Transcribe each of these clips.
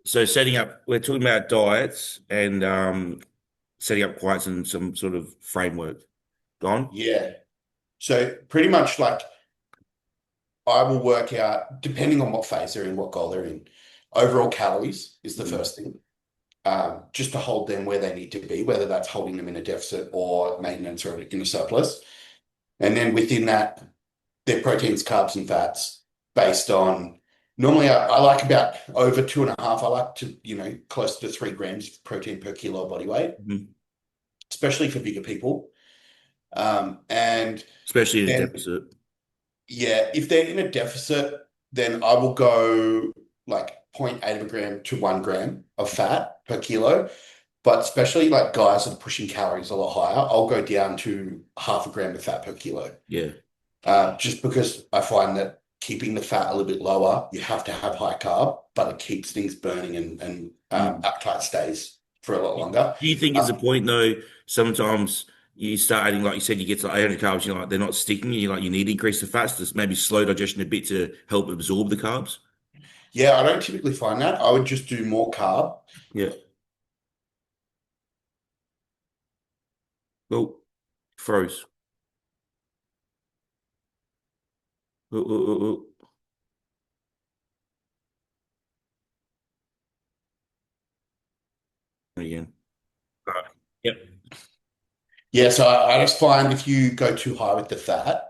So setting up, we're talking about diets and setting up quite some sort of framework. Gone? Yeah. So pretty much like I will work out, depending on what phase they're in, what goal they're in. Overall calories is the Mm. first thing, just to hold them where they need to be, whether that's holding them in a deficit or maintenance or in a surplus. And then within that, their proteins, carbs, and fats based on normally I like about over 2.5. I like to, close to 3 grams of protein per kilo of body weight, Mhm. especially for bigger people. And Especially in a then deficit. Yeah, if they're in a deficit, then I will go like zero point 0.8 of a gram to 1 gram of fat per kilo. But especially like guys that are pushing calories a lot higher, I'll go down to half a gram of fat per kilo. Yeah. Just because I find that keeping the fat a little bit lower, you have to have high carb, but it keeps things burning and Mm. appetite stays for a lot longer. Do you think it's a Um, point though? Sometimes you start adding, like you said, you get to like 800 carbs. You're like they're not sticking. You like you need to increase the fats to maybe slow digestion a bit to help absorb the carbs. yeah, I don't typically find that. I would just do more carb. Yeah. Well, froze. Oh, oh, oh, oh. Again. Right. Yep. Yeah, so I just find if you go too high with the fat,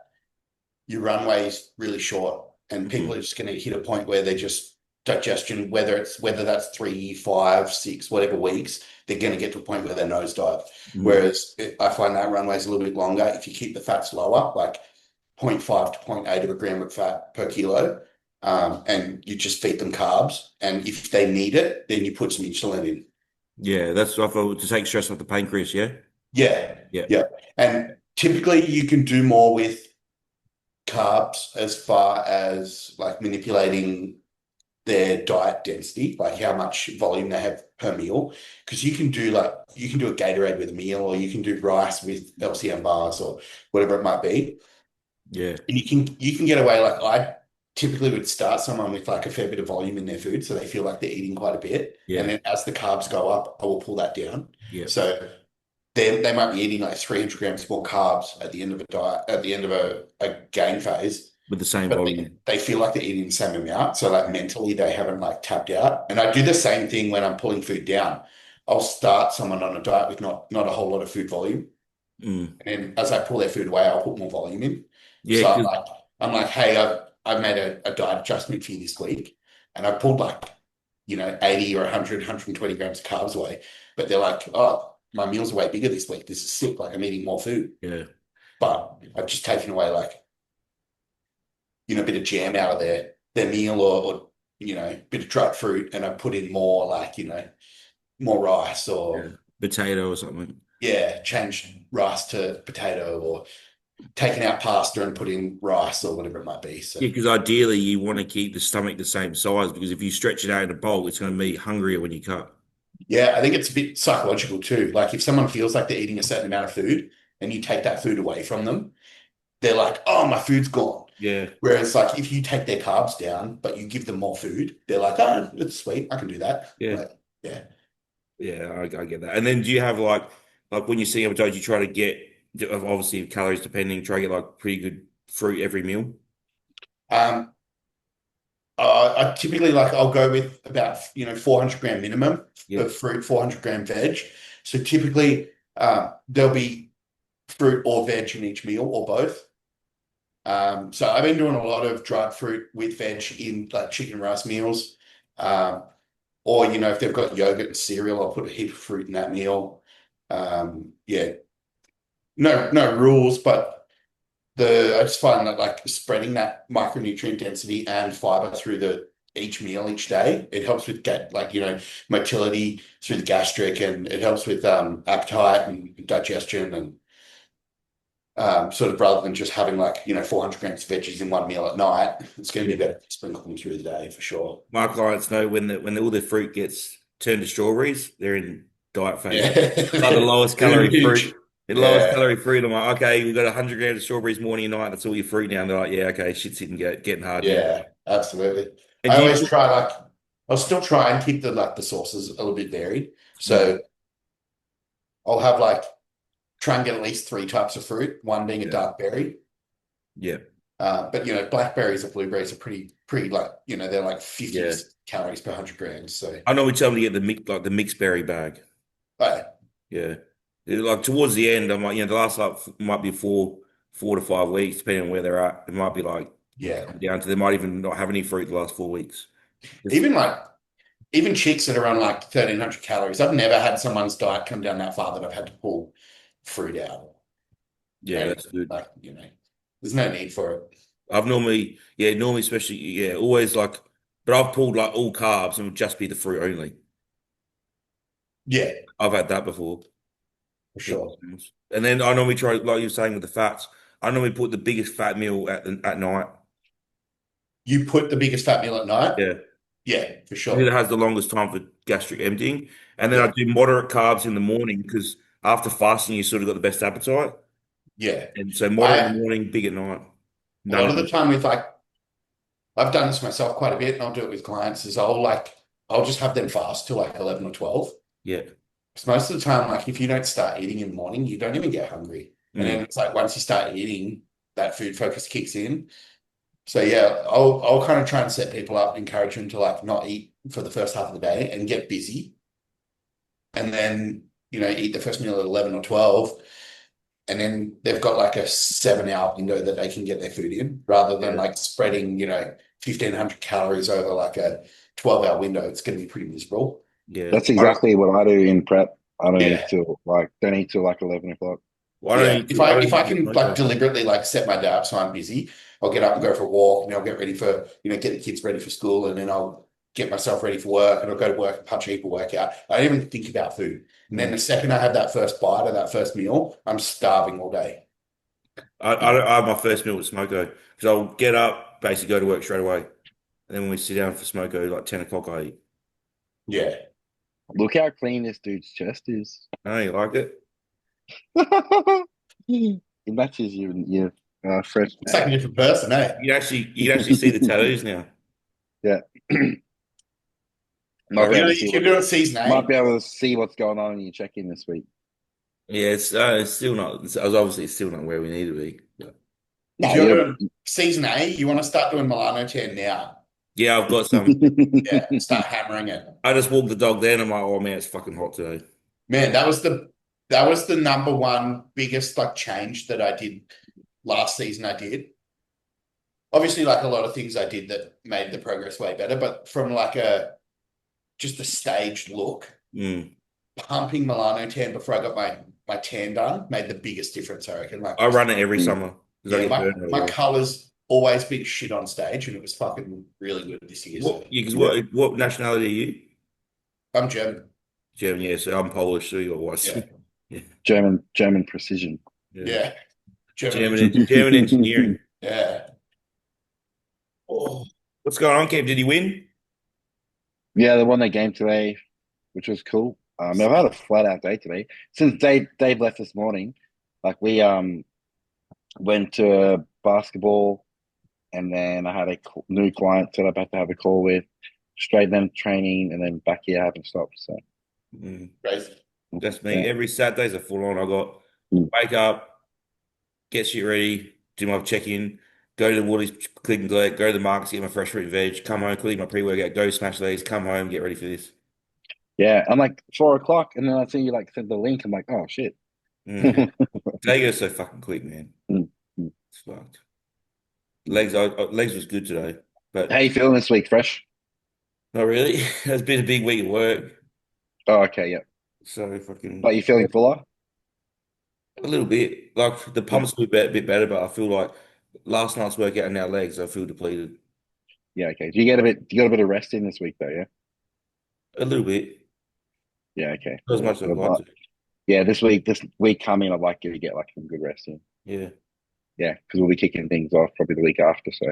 your runway is really short, and people Mhm. are just going to hit a point where they're just digestion, whether that's 3, 5, 6, whatever weeks, they're going to get to a point where they're nosedive. Mhm. Whereas I find that runway is a little bit longer if you keep the fats lower, like zero point 0.5 to zero point 0.8 of a gram of fat per kilo, and you just feed them carbs. And if they need it, then you put some insulin in. Yeah, that's what I thought to take stress off the pancreas. Yeah. Yeah, Yeah. yeah. And typically you can do more with carbs as far as like manipulating their diet density, like how much volume they have per meal. Because you can do a Gatorade with a meal, or you can do rice with LCM bars or whatever it might be. Yeah. And you can get away like I typically would start someone with like a fair bit of volume in their food so they feel like they're eating quite a bit. And Yeah. then as the carbs go up, I will pull that down. Yeah. So they might be eating like 300 grams more carbs at the end of a diet, at the end of a gain phase, With the same but volume. they feel like they're eating the same amount. So like mentally they haven't like tapped out. And I do the same thing when I'm pulling food down. I'll start someone on a diet with not a whole lot of food volume. Mm. And then as I pull their food away, I'll put more volume in. Yeah, So because I'm like, hey, I've made a diet adjustment for you this week. And I pulled like, 80 or 100, 120 grams of carbs away. But they're like, oh, my meals are way bigger this week. This is sick. Like I'm eating more food. yeah. But I've just taken away like, a bit of jam out of their meal, or a bit of dried fruit, and I put in more like, more rice, Yeah. or Potato or something. yeah, change rice to potato, or taking out pasta and put in rice or whatever it might be. So Yeah, because ideally you want to keep the stomach the same size because if you stretch it out in a bowl, it's going to be hungrier when you cut. yeah, I think it's a bit psychological too. Like if someone feels like they're eating a certain amount of food and you take that food away from them, they're like, oh, my food's gone. Yeah. Whereas like if you take their carbs down, but you give them more food, they're like, oh, it's sweet. I can do that. Yeah. Like, yeah. Yeah, I get that. And then do you have like when you're seeing appetite, you try to get obviously calories depending, try to get like pretty good fruit every meal? Um, I typically like I'll go with about 400 gram minimum Yeah. of fruit, 400 gram veg. So typically there'll be fruit or veg in each meal, or both. So I've been doing a lot of dried fruit with veg in like chicken rice meals. Um, or if they've got yogurt and cereal, I'll put a heap of fruit in that meal. Yeah, no rules, but I just find that like spreading that micronutrient density and fiber through the each meal each day, it helps with get like motility through the gastric, and it helps with appetite and digestion, and sort of rather than just having like 400 grams of veggies in one meal at night, it's going to be Yeah. better to sprinkle them through the day for sure. My clients know when all the fruit gets turned to strawberries, they're in diet phase. Yeah, Like the lowest they're calorie huge. fruit. The lowest Yeah, calorie fruit. I'm like, okay, we've got 100 grams of strawberries morning and night. That's all your fruit now. And they're like, yeah, okay, shit's getting hard now. yeah, absolutely. And I do always you, try like I'll still try and keep the sauces a little bit varied. Mm, So I'll have like try and get at least three types of fruit, one being a yeah, dark berry. yeah, But blackberries or blueberries are pretty like, they're like 50 yeah. calories per 100 grams. So, I normally tell them to get the mixed berry bag. but Yeah. Like towards the end, I'm like, the last like might be 4 to 5 weeks, depending on where they're at. It might be like yeah, come down to they might even not have any fruit the last 4 weeks. It's, even like even chicks that are on like 1,300 calories. I've never had someone's diet come down that far that I've had to pull fruit out. yeah, And that's good. like, there's no need for it. I've normally, especially, always like, but I've pulled like all carbs and it would just be the fruit only. Yeah, I've had that before. for sure. And then I normally try, like you were saying with the fats, I normally put the biggest fat meal at night. You put the biggest fat meal at night? Yeah. Yeah, for Because it sure. has the longest time for gastric emptying. And then I Yeah, do moderate carbs in the morning because after fasting, you sort of got the best appetite. yeah. And so moderate in I the morning, big at night. A lot No, of the time with like I've done this myself quite a bit, and I'll do it with clients, is I'll just have them fast till like 11 or 12. yeah. Because most of the time, like if you don't start eating in the morning, you don't even get hungry. And then Mm, it's like once you start eating, that food focus kicks in. So yeah, I'll kind of try and set people up, encourage them to like not eat for the first half of the day and get busy. And then, eat the first meal at 11 or 12. And then they've got like a 7 hour window that they can get their food in rather than yeah. like spreading, 1,500 calories over like a 12-hour window. It's going to be pretty miserable. Yeah. That's exactly what I do in prep. I Yeah. don't eat till like 11 o'clock. Well, Yeah. If I I don't if eat I too can much like smoker. deliberately like set my day up so I'm busy, I'll get up and go for a walk and I'll get ready for, get the kids ready for school and then I'll get myself ready for work and I'll go to work and punch a heap of workout. I don't even think about food. And then Mm. the second I have that first bite or that first meal, I'm starving all day. I have my first meal with smoko because I'll get up, basically go to work straight away. And then when we sit down for smoko, like 10 o'clock, I eat. Yeah. Look how clean this dude's chest is. I know you like it. It matches your fresh It's like a different person, eh? You can actually see the tattoos now. yeah. I Might be You know, able reckon. to you see can do it season might eight. be able to see what's going on in your check-in this week. Yeah, it's still not. It's still not where we need to be. But If No, you're you're doing season eight, you want to start doing Milano 10 now. yeah, I've got some. Yeah, start hammering it. I just walked the dog there, and I'm like, oh man, it's fucking hot today. Man, that was the number one biggest like change that I did last season. I did obviously like a lot of things I did that made the progress way better, but from like a just a staged look, Mm. pumping Milano tan before I got my tan done made the biggest difference. I reckon. Like, I run it every Mm. summer because I yeah, get my burned a my lot. colors always been shit on stage, and it was fucking really good this year. So Because Yeah. what nationality are you? I'm German. German, yeah. So I'm Polish, so you got white Yeah, skin. Yeah, German precision. yeah. yeah, German. German engineering. Yeah. Oh, what's going on, Kev? Did he win? Yeah, they won their game today, which was cool. I've had a flat out day today since Dave left this morning. Like we went to basketball, and then I had a new client that I had to have a call with. Straight then training, and then back here I haven't stopped. So Mm, Crazy. that's me. yeah. Every Saturday's a full on. I got Mm. wake up, get shit ready, do my check in, go to the Woolies, click and collect, go to the markets, get my fresh fruit and veg, come home, click my pre workout, go smash these, come home, get ready for this. Yeah, I'm like 4 o'clock, and then I see you like send the link. I'm like, oh shit. Mm. Day goes so fucking quick, man. Mm, mm. It's fucked. Legs was good today, How but you feeling this week, Fresh? not really. It's been a big week of work, Oh, okay, yeah. so But fucking you feeling fuller? a little bit. Like the Yeah, pumps were a bit better, but I feel like last night's workout and now legs, I feel depleted yeah, okay. Do you get a bit of rest in this week though? Yeah, a little bit, yeah, okay. not as much as I'd like to. Yeah, this week coming, I'd like you to get like some good rest in. Yeah, Yeah, because we'll be kicking things off probably the week after. So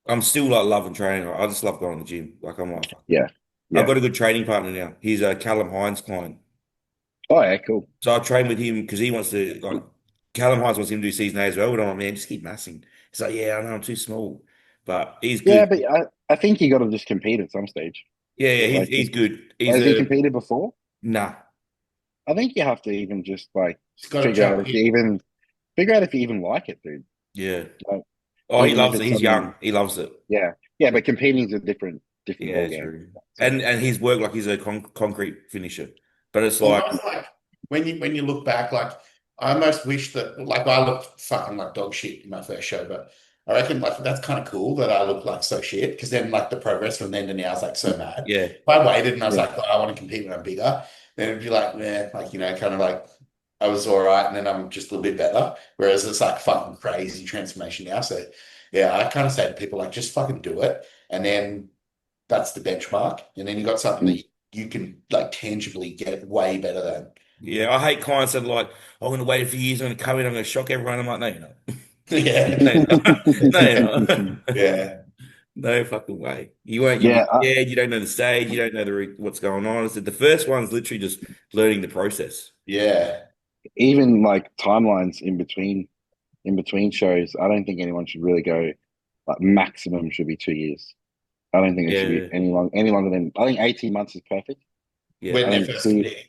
I'm still like loving training. I just love going to the gym. Like I'm like, fuck. yeah, I've yeah. got a good training partner now. He's a Callum Hines client, Oh yeah, cool. so I train with him because he wants to like Callum Hines wants him to do season A as well. But I'm like, man, just keep massing. He's like, yeah, I know I'm too small. but he's Yeah, good. but I think you got to just compete at some stage. Yeah, yeah, he's Like, he's just good. He's has he a competed before? nah. I think you have to even just like It's got to figure out jump if in. you even figure out if you even like it, dude. Yeah. Like, Oh, he even if loves it. it's He's something, young. He loves it. yeah, yeah. But competing's a different Yeah, ball it's game. true. So And he's worked like he's a concrete finisher, but it's like Almost like when you look back, like I almost wish that like I looked fucking like dog shit in my first show, but I reckon like that's kind of cool that I look like so shit because then like the progress from then to now is like so mad. yeah, If I waited and I was yeah, like, oh, I want to compete when I'm bigger, then it'd be like, yeah, like kind of like I was all right, and then I'm just a little bit better. Whereas it's like fucking crazy transformation now. So yeah, I kind of say to people like, just fucking do it, and then that's the benchmark, and then you got something mm, that you can like tangibly get way better than. yeah. I hate clients that are like, "Oh, I'm going to wait a few years. I'm going to come in. I'm going to shock everyone." I'm like, no, you're not. Yeah. No, you're not. No, you're not. Yeah. No fucking way. You won't. You'll yeah. be scared. You don't know the stage. You don't know what's going on. I said the first one's literally just learning the process. Yeah. Even like timelines in between shows, I don't think anyone should really go. Like maximum should be 2 years. I don't think it should be Yeah, any longer than. I think 18 months is perfect. yeah, When I they're think first two. competing.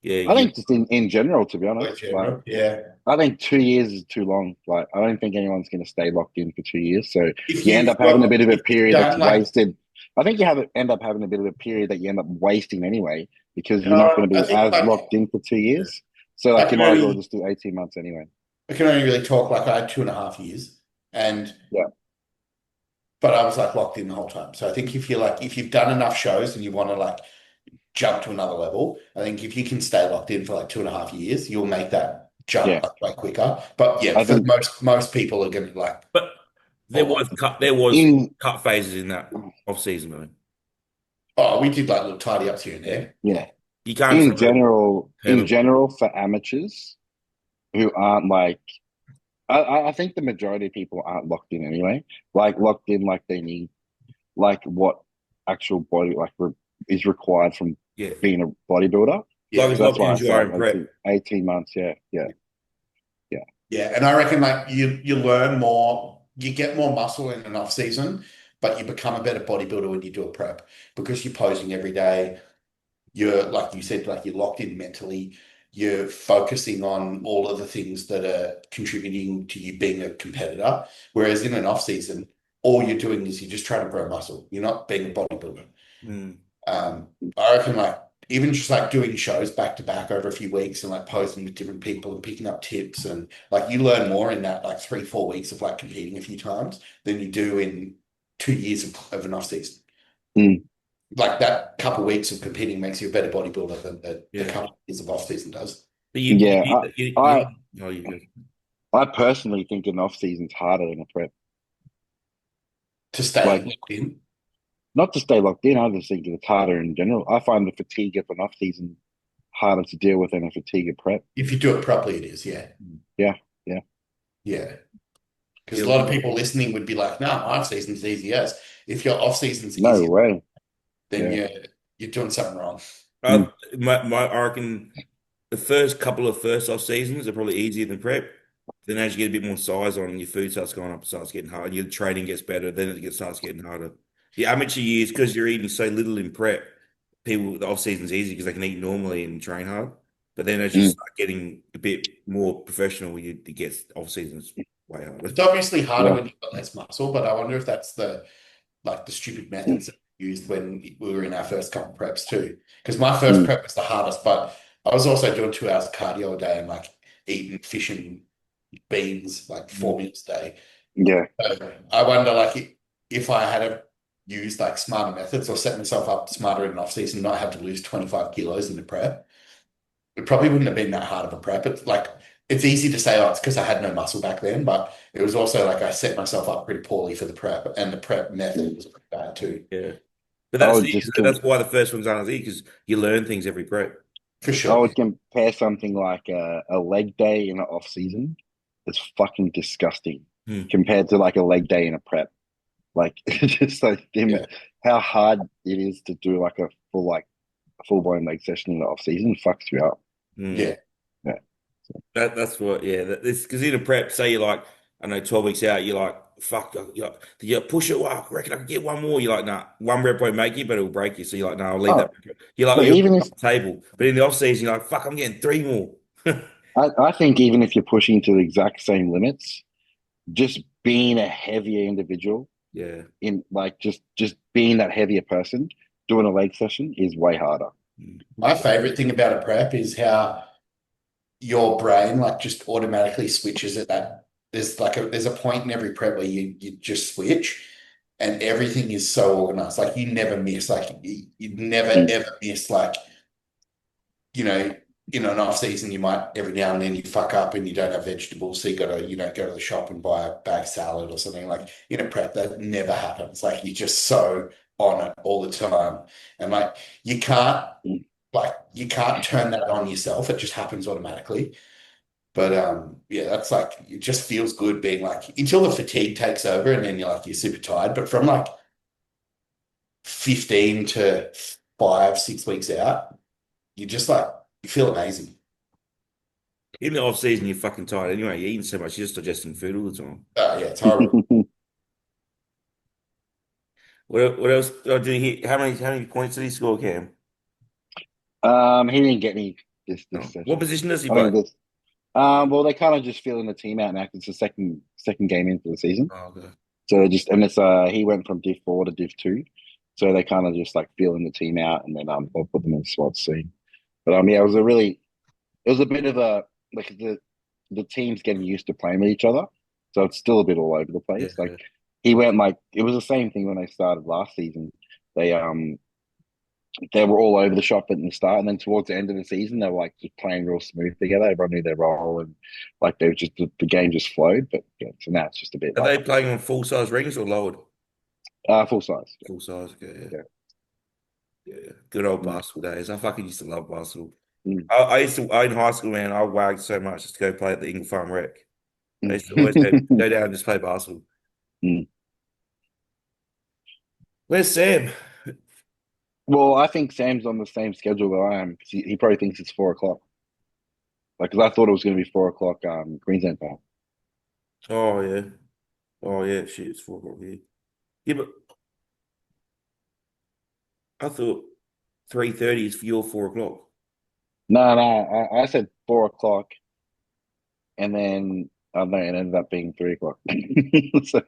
yeah. I You think just in general, to be In honest, like general. Yeah. I think 2 years is too long. Like I don't think anyone's going to stay locked in for 2 years. So If you end you've up having a got bit of a if you've period that's done like wasted. I think end up having a bit of a period that you end up wasting anyway because you're not going to I be think as like locked in for 2 years. So I like you can might as well only just do 18 months anyway. I can only really talk like I had 2.5 years and Yeah, but I was like locked in the whole time. So I think if you're like if you've done enough shows and you want to like jump to another level, I think if you can stay locked in for like 2.5 years, you'll make that jump yeah. like way quicker. But yeah, I for think most people are gonna like But there hold was on. cut. There was in cut phases in that off season, though. Oh, we did like little tidy ups here and there. yeah, Yeah. You can't throw in permanent. general for amateurs who aren't like I think the majority of people aren't locked in anyway. Like locked in like they need like what actual body like is required from Yeah, being a bodybuilder. like Yeah. as So that's locked in why I as you are say in prep. 18 months. Yeah, yeah, yeah. Yeah. And I reckon like you learn more, you get more muscle in an off season, but you become a better bodybuilder when you do a prep because you're posing every day. You're like you said, like you're locked in mentally. You're focusing on all of the things that are contributing to you being a competitor. Whereas in an off season, all you're doing is you're just trying to grow muscle. You're not being a bodybuilder. Mm. I reckon like even just like doing shows back to back over a few weeks and like posing with different people and picking up tips and like you learn more in that like 3, 4 weeks of like competing a few times than you do in 2 years of an off season. Mm. Like that couple of weeks of competing makes you a better bodybuilder than the Yeah, couple of years of off season does. but Yeah, I oh, you go. I personally think an off season's harder than a prep. To stay Like locked in. not to stay locked in. I just think it's harder in general. I find the fatigue of an off season harder to deal with than a fatigue of prep. If you do it properly, it is, yeah. Yeah, yeah. Yeah. Because Yeah, a lot of people listening would be like, no, my off season's easy as. If your off season's No easy, way. then Yeah. you're doing something wrong. Mm. I reckon the first couple of first off seasons are probably easier than prep. Then as you get a bit more size on, your food starts going up, it starts getting harder. Your training gets better, then starts getting harder. The amateur years, because you're eating so little in prep, people the off season's easy because they can eat normally and train hard. But then as you Mm. start getting a bit more professional, it gets off seasons way harder. It's obviously harder Yeah. when you've got less muscle, but I wonder if that's the like the stupid methods that we used when we were in our first couple preps too. Because my first Mm. prep was the hardest, but I was also doing 2 hours of cardio a day and like eating fish and beans like Mm. 4 meals a day. Yeah. So I wonder like if I had a used like smarter methods or set myself up smarter in off season, not have to lose 25 kilos in the prep, it probably wouldn't have been that hard of a prep. It's like it's easy to say, oh, it's because I had no muscle back then, but it was also like I set myself up pretty poorly for the prep, and the prep method was pretty bad too, Yeah. But I that's would just that's why the first ones aren't as easy because you learn things every prep. for I sure. would compare something like a leg day in an off season. It's fucking disgusting Hmm. compared to like a leg day in a prep. Like it's just like Yeah, how hard it is to do like a full blown leg session in the off season fucks you up. Hmm. yeah, Yeah. So, That's what, yeah. This because in a prep, say you're like, I don't know, 12 weeks out, you're like fuck, you push it. Well, I reckon I can get one more. You're like, nah, one rep won't make you, but it'll break you. So you're like, no, I'll leave Oh, that. You're like, but you're even if off the table. But in the off season, you're like, fuck, I'm getting three more. I think even if you're pushing to the exact same limits, just being a heavier individual Yeah. in like just being that heavier person doing a leg session is way harder. Mm. My favorite thing about a prep is how your brain like just automatically switches at that. There's a point in every prep where you just switch and everything is so organized. Like you never miss, like you never Mm. ever miss like, you know, in an off season you might every now and then you fuck up and you don't have vegetables, so you don't go to the shop and buy a bag salad or something. Like in a prep, that never happens. Like you're just so on it all the time. And like you can't Mm. you can't turn that on yourself. It just happens automatically. But yeah, that's like it just feels good being like until the fatigue takes over and then you're super tired. But from like 15 to 5, 6 weeks out, you just like you feel amazing. In the off season, you're fucking tired anyway. You're eating so much, you're just digesting food all the time. Yeah, it's horrible. What else? Oh, did he? How many points did he score, Cam? He didn't get any this No. What session. position does he I play? think this. Well, they kind of just filling the team out now 'cause it's the second game into the season. Oh, okay. So just and it's he went from Div 4 to Div 2, so they kind of just like feeling the team out and then they'll put them in squad C. But yeah, it was a bit of a like the teams getting used to playing with each other, so it's still a bit all over the place. Like Yeah. he went like it was the same thing when they started last season. They they were all over the shop at the start, and then towards the end of the season, they were like just playing real smooth together. Everyone knew their role, and like they were just the game just flowed. But yeah, so now it's just a bit Are like they playing on full size rings or lowered? full size. Full size. Okay, yeah. Yeah. Yeah. Good old Mm. basketball days. I fucking used to love basketball. Mm. I used to, in high school, man, I wagged so much just to go play at the Ingle Farm Rec. I used to always go down and just play basketball. Mm. Where's Sam? Well, I think Sam's on the same schedule that I am because he probably thinks it's 4 o'clock. Like, because I thought it was going to be 4 o'clock Queensland time. Oh, yeah. Oh, yeah. Shit, it's 4 o'clock here. Yeah, but I thought 3:30 is for your 4 o'clock. No, I said 4 o'clock, and then I don't know, it ended up being 3 o'clock. So,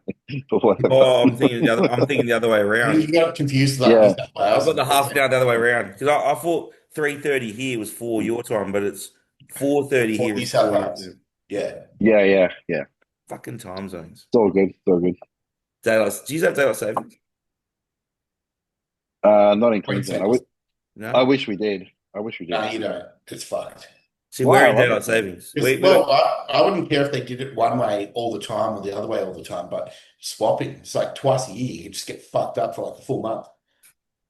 but whatever. Oh, I'm thinking the other way You around. got confused like New Yeah, South I've Wales got and the half an hour the other way around because I thought 3:30 here was 4 your time, but it's 4:30 for here New is South 4 Wales. your Yeah. yeah. fucking time zones. It's all good. It's all good. Daylight. Do you have daylight savings? Not in Queensland. Queensland. I No. wish we did. I wish we No, did. you don't. It's fucked. See, we're Why? I in love daylight it, man. savings. Because, We got well, I wouldn't care if they did it one way all the time or the other way all the time, but swapping, it's like twice a year. You can just get fucked up for like a full month.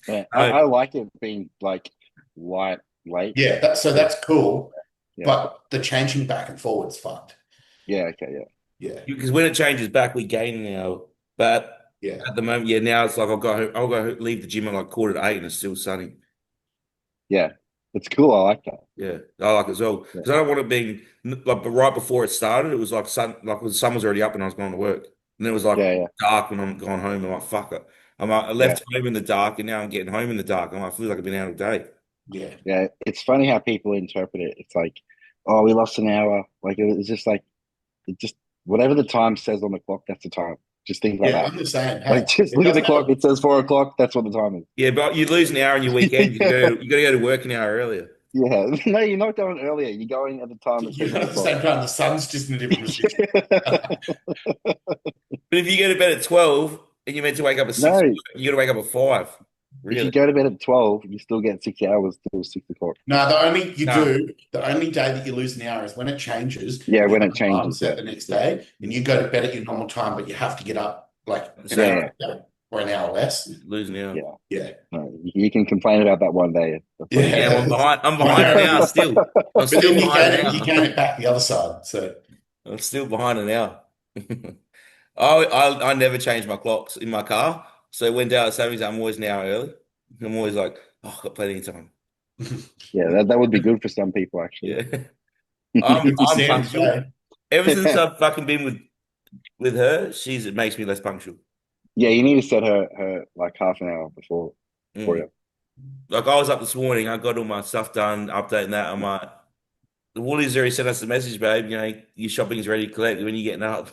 Yeah, no. I like it being like light late. Yeah, Yeah, that's cool, yeah, but the changing back and forward's fucked. yeah. Okay, yeah. Yeah, Because when it changes back, we gain an hour. But yeah, at the moment, yeah, now it's like I'll go leave the gym at like 7:45 and it's still sunny. Yeah, it's cool. I like that. Yeah, I like it as well Yeah, because I don't want it being like but right before it started. It was like the sun was already up and I was going to work, and then it was like yeah, dark when I'm going home. I'm like, fuck it. I yeah, left home in the dark, and now I'm getting home in the dark. I feel like I've been out all day. yeah. yeah. It's funny how people interpret it. It's like, oh, we lost an hour. Like it's just like it just whatever the time says on the clock, that's the time. Just think like Yeah, that. I'm the same. Like Hey, just it look at the doesn't clock. matter. It says 4 o'clock. That's what the time is. Yeah, but you lose an hour in your weekend. You got to go to work an hour earlier. Yeah. No, you're not going earlier. You're going at the time it You says on know, the at the clock. same time, the sun's just in a different position. But if you go to bed at 12 and you're meant to wake up at 6, No, you got to wake up at 5. if you Really? go to bed at 12, you still get 6 hours till 6 o'clock. No, No. the only day that you lose an hour is when it changes Yeah, and you when have it an alarm changes. set Yeah, the next day and you go to bed at your normal time, but you have to get up like an So yeah, hour later or an hour less. lose an hour. yeah. Yeah. No, you can complain about that one day. That's what you Yeah, well, Yeah. I'm behind. I'm behind an hour still. I'm But still then behind an you hour. gain it back the other side. So I'm still behind an hour. I never change my clocks in my car. So when daylight savings, I'm always an hour early. I'm always like, oh, I've got plenty of time. Yeah, that would be good for some people actually. Yeah. good for I'm Sam punctual. today. Ever since I've fucking been with with her, it makes me less punctual. Yeah, you need to set her like half an hour before Mm. you. Like I was up this morning, I got all my stuff done, updating that. I'm like, the Woolies already sent us a message, babe. Your shopping's ready to collect when you're getting up.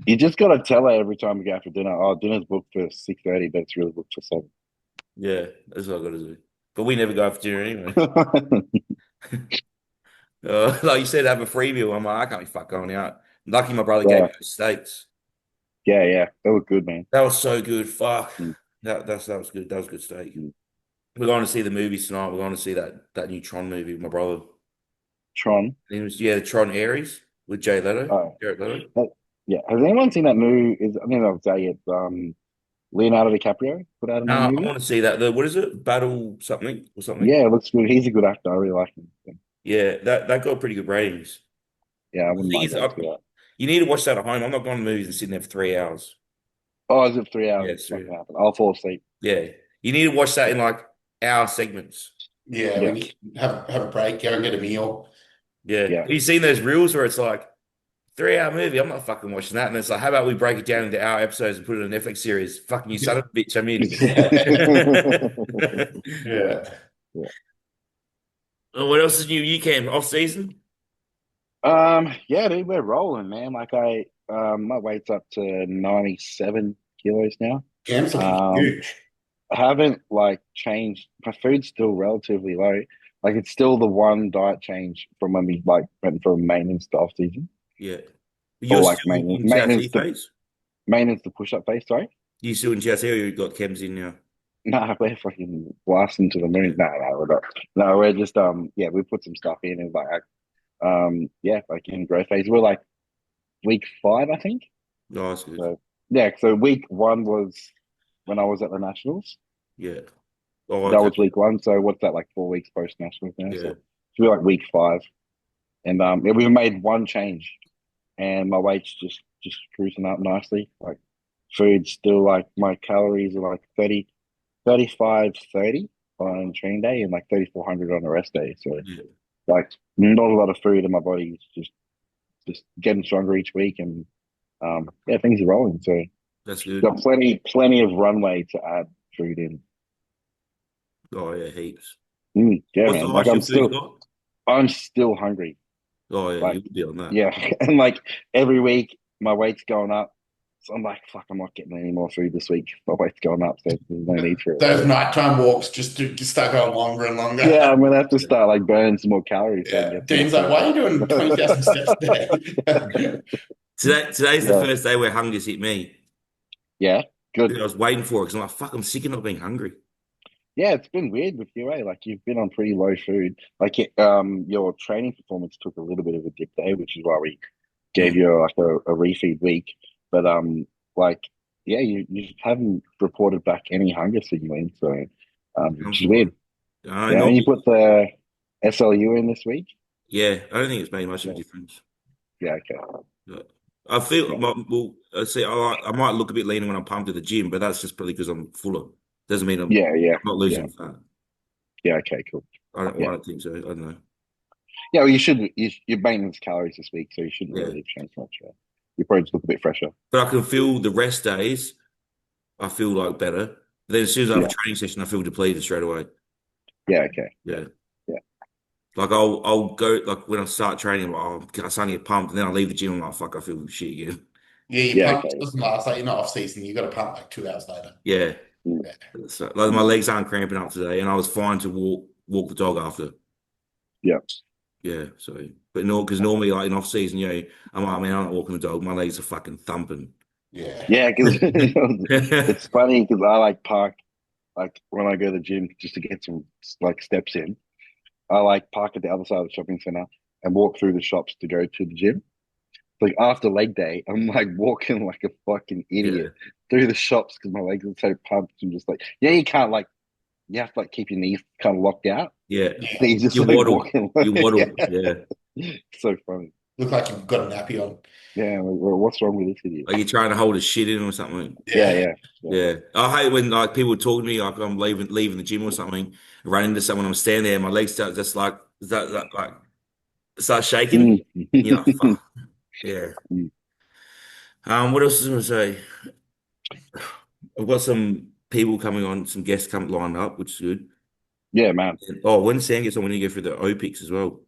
You just gotta tell her every time we go out for dinner. Oh, dinner's booked for 6:30, but it's really booked for 7. Yeah, that's what I got to do. But we never go out for dinner anyway. Like you said, have a free meal. I'm like, I can't be fuck going out. Lucky my brother gave Yeah, me those steaks. yeah. They were good, man. That was so good. Fuck. Mm, That was good. That was good steak. mm. We're going to see the movies tonight. We're going to see that new Tron movie with my brother. Tron. It was the Tron Ares with Jay Leto, Oh, Jared Leto. yeah. Has anyone seen that new? I think I'll say it. Leonardo DiCaprio put out a No, new I movie. want to see that. The what is it? Battle something or something. Yeah, it looks good. He's a good actor. I really like him. So, Yeah, that got pretty good ratings. yeah, I The wouldn't thing mind is, going to that. you need to watch that at home. I'm not going to movies and sitting there for 3 hours. Oh, is it 3 hours? Yeah, It's not gonna happen. I'll fall asleep. yeah. You need to watch that in like hour segments. Yeah, Yeah, when you have a break, go and get a meal. Yeah. yeah. Have you seen those reels where it's like 3 hour movie? I'm not fucking watching that. And it's like, how about we break it down into hour episodes and put it on a Netflix series? Fucking you son of a bitch, I'm in. Yeah, Yeah. yeah. What else is new? You came off season? Yeah, dude, we're rolling, man. Like my weight's up to 97 kilos now. Cam's looking Um, huge. I haven't like changed. My food's still relatively low. Like it's still the one diet change from when we like went from maintenance to off season, Yeah. or You're like still maintenance, in TLC phase? maintenance to push up phase. Sorry, You still in TLC or you got Kems in now? nah, we're fucking blasting to the Yeah. moon. No, we're not. No, we're just yeah, we put some stuff in and like yeah, like in growth phase. We're like week 5, I think. No, that's good. So yeah, so week 1 was when I was at the nationals. Yeah. Oh, That okay. was week 1. So what's that like 4 weeks post nationals now? Yeah. So it's really like week 5, and yeah, we've made one change, and my weight's just cruising up nicely. Like food's still like my calories are like 30, 35, 30 on training day, and like 3,400 on the rest day. So Yeah. like not a lot of food in my body. It's just getting stronger each week, and yeah, things are rolling. So That's good. got plenty of runway to add food in. Oh, yeah, heaps. Yeah, What's the man. Like highest your food's got? I'm still hungry. Oh, yeah, Like, you would be on that. yeah, and like every week my weight's going up. So I'm like, fuck, I'm not getting any more food this week. My weight's going up, so there's no need for it. Those So, nighttime walks just start going longer and longer. yeah, I'm gonna have to start like burning some more calories so I can Yeah. get some more Dean's like, why are you doing food. 20,000 steps a day? Today's the Yeah, first day where hunger's hit me. yeah, good. I was waiting for it because I'm like, fuck, I'm sick of not being hungry. Yeah, it's been weird with you, eh? Like you've been on pretty low food. Like your training performance took a little bit of a dip there, which is why we gave Mm. you like a refeed week. But like yeah, you haven't reported back any hunger signaling, so I'm which is weird. fine. I Yeah, and you normally, put the SLU in this week. yeah, I don't think it's made much of a Yeah, difference. yeah, okay, But I feel, yeah, well, I see, I might look a bit leaner when I'm pumped at the gym, but that's just probably because I'm fuller. Doesn't mean yeah, yeah, I'm not yeah, losing fat. yeah. Okay, cool. Well, Yeah, I don't think so. I don't know. yeah. Well, you're maintenance calories this week, so you shouldn't Yeah. really have changed much. You probably just look a bit fresher. But I can feel the rest days, I feel like better. But then as soon as I have a Yeah, training session, I feel depleted straight away. yeah, okay, yeah, Yeah. yeah. Like I'll go like when I start training, I'm like, oh, I'm starting to get pumped, and then I leave the gym, I'm like, fuck, I feel shit again. Yeah, your Yeah, pump okay. doesn't last. Like you're not off season. You got to pump like 2 hours later. Yeah. Mm, Yeah. So like my mm, legs aren't cramping up today, and I was fine to walk the dog after. yeah. Yeah. So, but no, because normally like in off season, I'm like, man, I'm not walking the dog. My legs are fucking thumping. Yeah. Yeah, because it's funny because I like park like when I go to the gym just to get some like steps in. I like park at the other side of the shopping center and walk through the shops to go to the gym. Like after leg day, I'm like walking like a fucking Yeah. idiot through the shops because my legs are so pumped. I'm just like, yeah, you can't like you have to like keep your knees kind of locked out. Yeah. So you just You like waddle. walking. You Yeah, waddle. Yeah. so funny. Look like you've got a nappy on. Yeah, well, what's wrong with this idiot? Like you're trying to hold a shit in or something. Yeah, Yeah. yeah, yeah. Yeah. I hate when like people talk to me like I'm leaving the gym or something, run into someone, I'm standing there, my legs start just like like start shaking. Mm. You're like, fuck. Yeah. What else was I going to say? I've got some people coming on, some guests come lined up, which is good. Yeah, man. And, oh, when Sam gets on, we need to go through the O picks as well.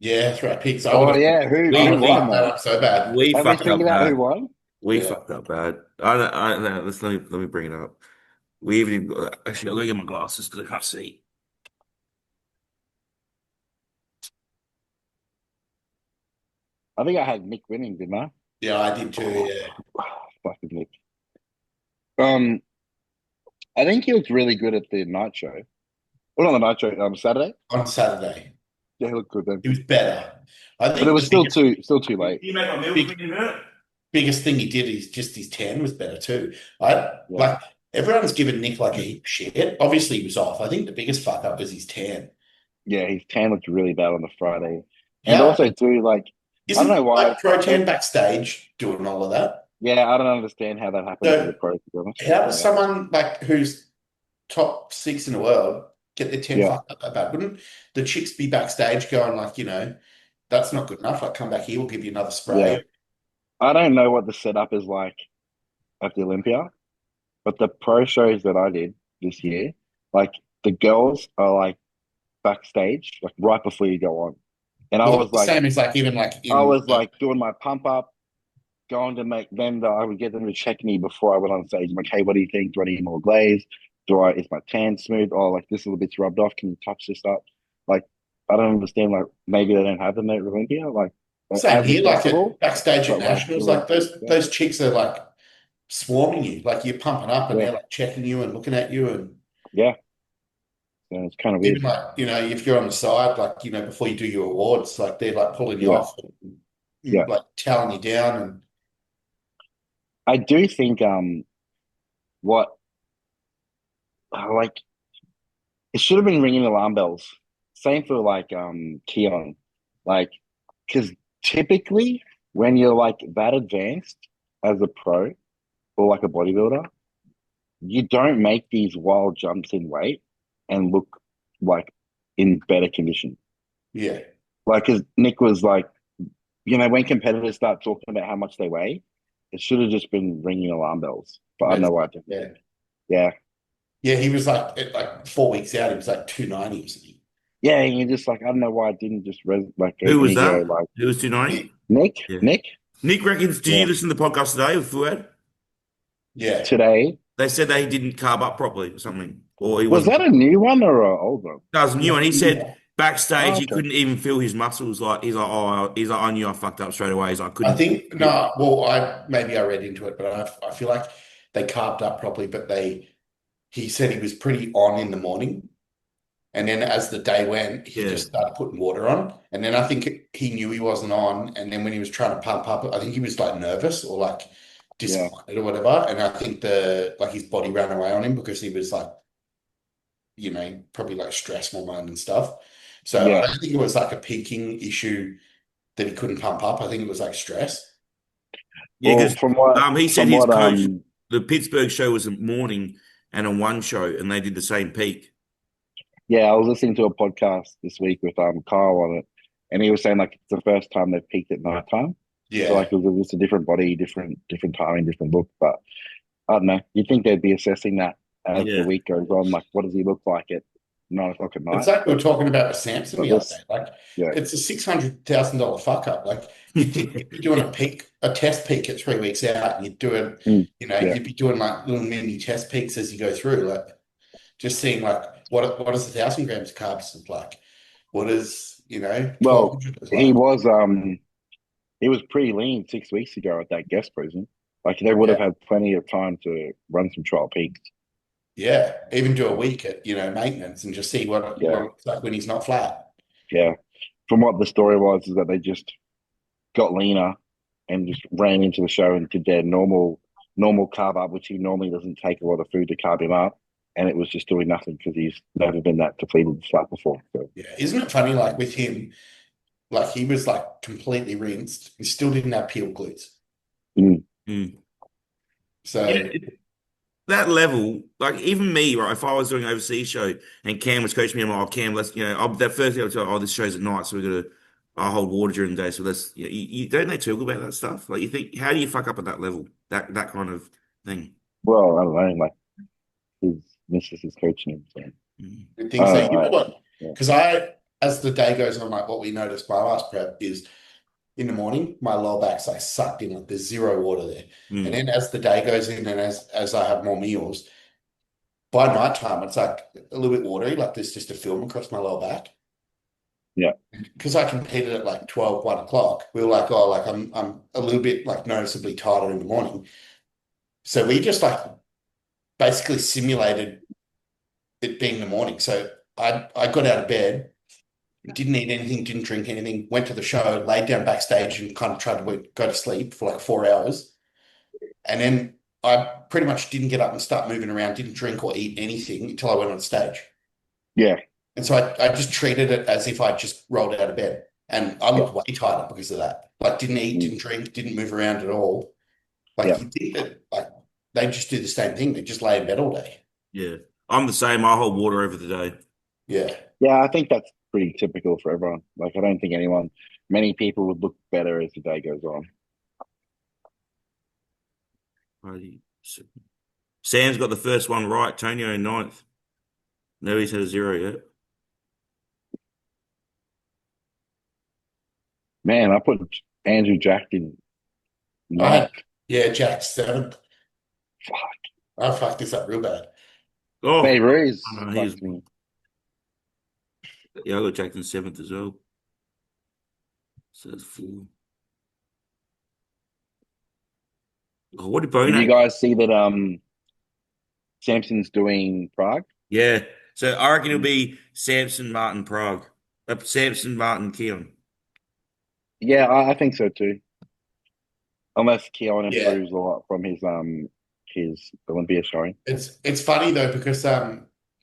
Yeah, that's right. Picks. I would Oh have, yeah, I would who have We won fucked that though? up so bad. we Have we fucked up figured out who bad. won? We Yeah. fucked up bad. I don't know. Let me bring it up. We even got, actually I'll go get my glasses because I can't see. I think I had Nick winning, didn't I? Yeah, I did too. Yeah. Fucking Nick. Um, I think he looked really good at the night show. Well, not the night show, Saturday. On Saturday, Yeah, he looked good then. he was better. I But it think was the biggest, still too late. You make my meal for me big, in a minute? biggest thing he did is just his tan was better too. I Yeah, like everyone's given Nick like a heap of shit. Obviously, he was off. I think the biggest fuck up was his tan. yeah, his tan looked really bad on the Friday, and How also too like I don't know isn't why. like Pro-Tan backstage doing all of that? Yeah, I don't understand how that happened to the So pro. To be honest, how does yeah, someone like who's top six in the world get their tan yeah. fucked up that bad? Wouldn't the chicks be backstage going like, that's not good enough? Like, come back here, we'll give you another Yeah. spray. I don't know what the setup is like at the Olympia, but the pro shows that I did this year, like the girls are like backstage, like right before you go on. And Well, not the same as like even like I in was like doing my pump up, going to make them that I would get them to check me before I went on stage. I'm like, hey, what do you think? Do I need more glaze? Is my tan smooth? Oh, like this little bit's rubbed off. Can you touch this up? Like, I don't understand. Like, maybe they don't have them at Olympia. Like, they're same as here, like accessible, at backstage at but like, nationals, doing, like those yeah, those chicks are like swarming you, like you're pumping up and yeah, they're like checking you and looking at you and yeah. So it's kind of weird. even like if you're on the side, like before you do your awards, like they're like pulling you Yeah, off, yeah. like telling you down and I do think what like it should have been ringing alarm bells. Same for like Keon, like because typically when you're like that advanced as a pro or like a bodybuilder, you don't make these wild jumps in weight and look like in better condition. yeah, Like, because Nick was like, when competitors start talking about how much they weigh, it should have just been ringing alarm bells. But I don't that's, know why it didn't. yeah, Yeah. yeah. He was like at like 4 weeks out, he was like 290 or something. Yeah, and you're just like, I don't know why it didn't just like go Who was ego that? like Who was 290? Nick, Yeah. Nick, Nick reckons, did yeah. you listen to the podcast today with Fuad? Yeah, Today, They said that he didn't carb up properly or something, or he was wasn't. that a new one or an old one? That was new, and he said backstage Oh, he okay. couldn't even feel his muscles. Like he's like I knew I fucked up straight away. He's like I I couldn't. think no. Well, I read into it, but I feel like they carved up properly, but he said he was pretty on in the morning. And then as the day went, he Yeah, just started putting water on. And then I think he knew he wasn't on. And then when he was trying to pump up, I think he was like nervous or like Yeah, disappointed or whatever. And I think his body ran away on him because he was like, probably like stress hormone and stuff. So I yeah. don't think it was like a peaking issue that he couldn't pump up. I think it was like stress. yeah. Well, Because he said from his what coach, the Pittsburgh show was a morning and a one show, and they did the same peak. yeah, I was listening to a podcast this week with Kyle on it, and he was saying like it's the first time they've peaked at nighttime. So Yeah. like it was just a different body, different timing, different look. But I don't know. You'd think they'd be assessing that as the Yeah, week goes on. Like, what does he look like at 9 o'clock at It's night? like we were talking about with Samson But the other day. this, Like yeah, it's a $600,000 fuck up. Like you'd think you'd be doing a test peak at 3 weeks out, and you'd do it. mm, yeah. You'd be doing like little mini test peaks as you go through. Like just seeing like what is 1,000 grams of carbs look like? What is Well, 1,200 look he like? was he was pretty lean 6 weeks ago at that guest prison. Like they would have Yeah, had plenty of time to run some trial peaks. yeah. Even do a week at maintenance and just see what Yeah, it looks like when he's not flat. yeah. From what the story was, is that they just got leaner and just ran into the show and did their normal carb up, which he normally doesn't take a lot of food to carb him up, and it was just doing nothing because he's never been that depleted flat before. So, Yeah, isn't it funny? Like with him, like he was like completely rinsed. He still didn't have peeled glutes. mm, Mm. Yeah. So That level, like even me, right? If I was doing an overseas show and Cam was coaching me, I'm like, oh, Cam, let's, that first thing I was like, oh, this show's at night, so we're gonna I hold water during the day, so that's you don't they talk about that stuff? Like you think, how do you fuck up at that level? That kind of thing. Well, I don't know, like his missus is coaching him, so Mm. I think so. You know what? yeah. Because as the day goes on, like what we noticed my last prep is in the morning, my lower back's like sucked in, like there's zero water there. And Mm. then as the day goes in and as I have more meals, by night time it's like a little bit watery, like there's just a film across my lower back. Yeah. Because I competed at like 12, 1 o'clock, we were like, oh, like I'm a little bit like noticeably tighter in the morning. So we just like basically simulated it being the morning. So I got out of bed, didn't eat anything, didn't drink anything, went to the show, laid down backstage and kind of tried to go to sleep for like 4 hours. And then I pretty much didn't get up and start moving around, didn't drink or eat anything until I went on stage. Yeah. And so I just treated it as if I just rolled out of bed. And I Yeah. looked way tighter because of that. Like didn't eat, Mm. didn't drink, didn't move around at all. Like Yeah. you think that like they just do the same thing. They just lay in bed all day. Yeah, I'm the same. I hold water over the day. Yeah. Yeah, I think that's pretty typical for everyone. Like, I don't think many people would look better as the day goes on. Sam's got the first one right. Tonio in ninth. No, he's had a zero yet. Man, I put Andrew Jack in I ninth. had yeah, Jack seventh. Fuck. I fucked this up real bad. Oh, Ruiz no, he was. fucked me. Yeah, I got Jackson seventh as well. So that's four. Oh, what did Did you Bonak? guys see that Samson's doing Prague? Yeah. So I reckon it'll be Samson, Martin, Prague. Samson, Martin, Keon. Yeah, I think so too. Unless Keon Yeah. improves a lot from his Olympia showing. It's funny though because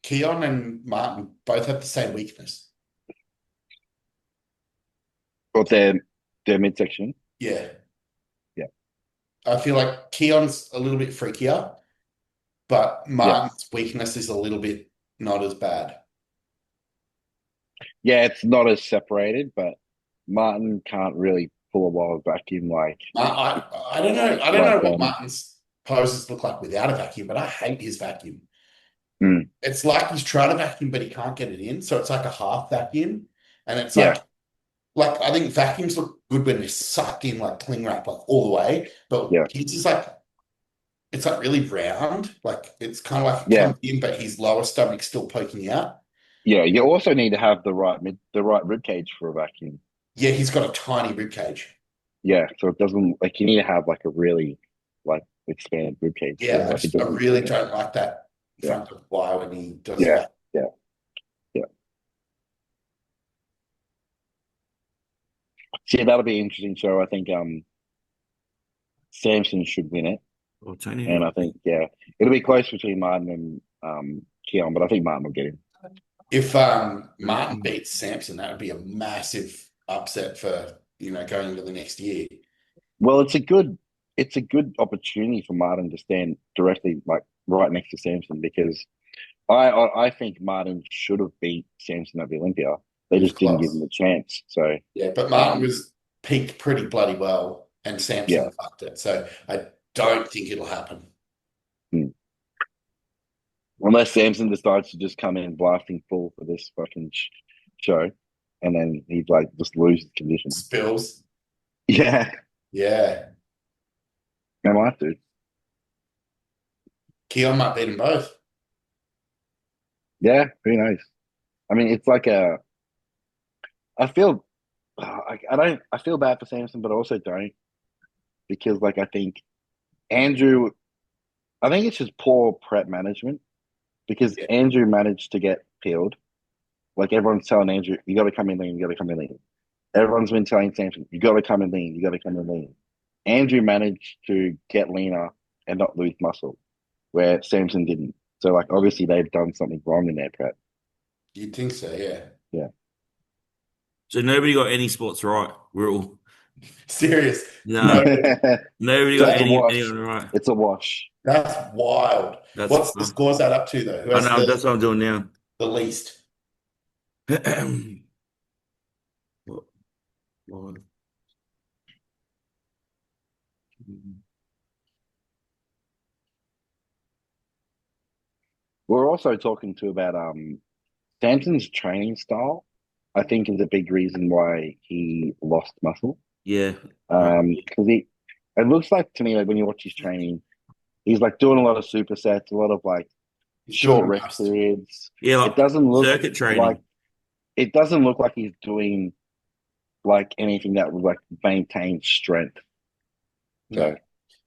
Keon and Martin both have the same weakness. But their midsection. Yeah. Yeah. I feel like Keon's a little bit freakier, but Yeah. Martin's weakness is a little bit not as bad. Yeah, it's not as separated, but Martin can't really pull a wild vacuum I don't know. I don't know like what Martin's poses look like without a vacuum, but I hate his vacuum. mm, It's like he's trying to vacuum, but he can't get it in. So it's like a half vacuum. And it's yeah, like I think vacuums look good when they're sucked in like cling wrap, like all the way. yeah, But his is like it's like really round. Like it's kind of like it yeah, comes in, but his lower stomach's still poking out. yeah. You also need to have the right rib cage for a vacuum. Yeah, he's got a tiny rib cage. Yeah, so it doesn't like you need to have like a really like expanded rib cage. So, Yeah, like it I doesn't. really don't like that Yeah, front of wire when he does yeah, that. yeah, yeah. So, yeah, that'll be an interesting show. I think Samson should win it, Oh, Tony. and I think it'll be close between Martin and Keon, but I think Martin will get him. If Martin beats Samson, that would be a massive upset for going into the next year. Well, it's a good opportunity for Martin to stand directly like right next to Samson because I think Martin should have beat Samson at the Olympia. They He was just didn't give him close. a chance. So Yeah, but Martin um, was peaked pretty bloody well, and yeah. Samson fucked it. So I don't think it'll happen. Hmm. Unless Samson decides to just come in blasting full for this fucking show, and then he'd like just lose the condition. Spills. Yeah, Yeah. I might do. Keon might beat them both. Yeah, who knows? I mean, it's like I feel, I don't, I feel bad for Samson, but I also don't because like I think Andrew, I think it's just poor prep management because Yeah. Andrew managed to get peeled. Like everyone's telling Andrew, you got to come in lean, you got to come in lean. Everyone's been telling Samson, you got to come in lean, you got to come in lean. Andrew managed to get leaner and not lose muscle, where Samson didn't. So like obviously they've done something wrong in their prep. You'd think so, yeah. Yeah. So nobody got any spots right. We're all Serious. no, No, nobody So got it's a wash. anyone right. It's a wash. that's wild. That's What's the scores add up to though? Who I has know that's what I'm doing now. the least? Lord. We're also talking to about Samson's training style. I think is a big reason why he lost muscle. Yeah. Because it looks like to me like when you watch his training, he's like doing a lot of supersets, a lot of like He's doing short the rest most. periods. Yeah, It like doesn't look circuit like training. it doesn't look like he's doing like anything that would like maintain strength. No, So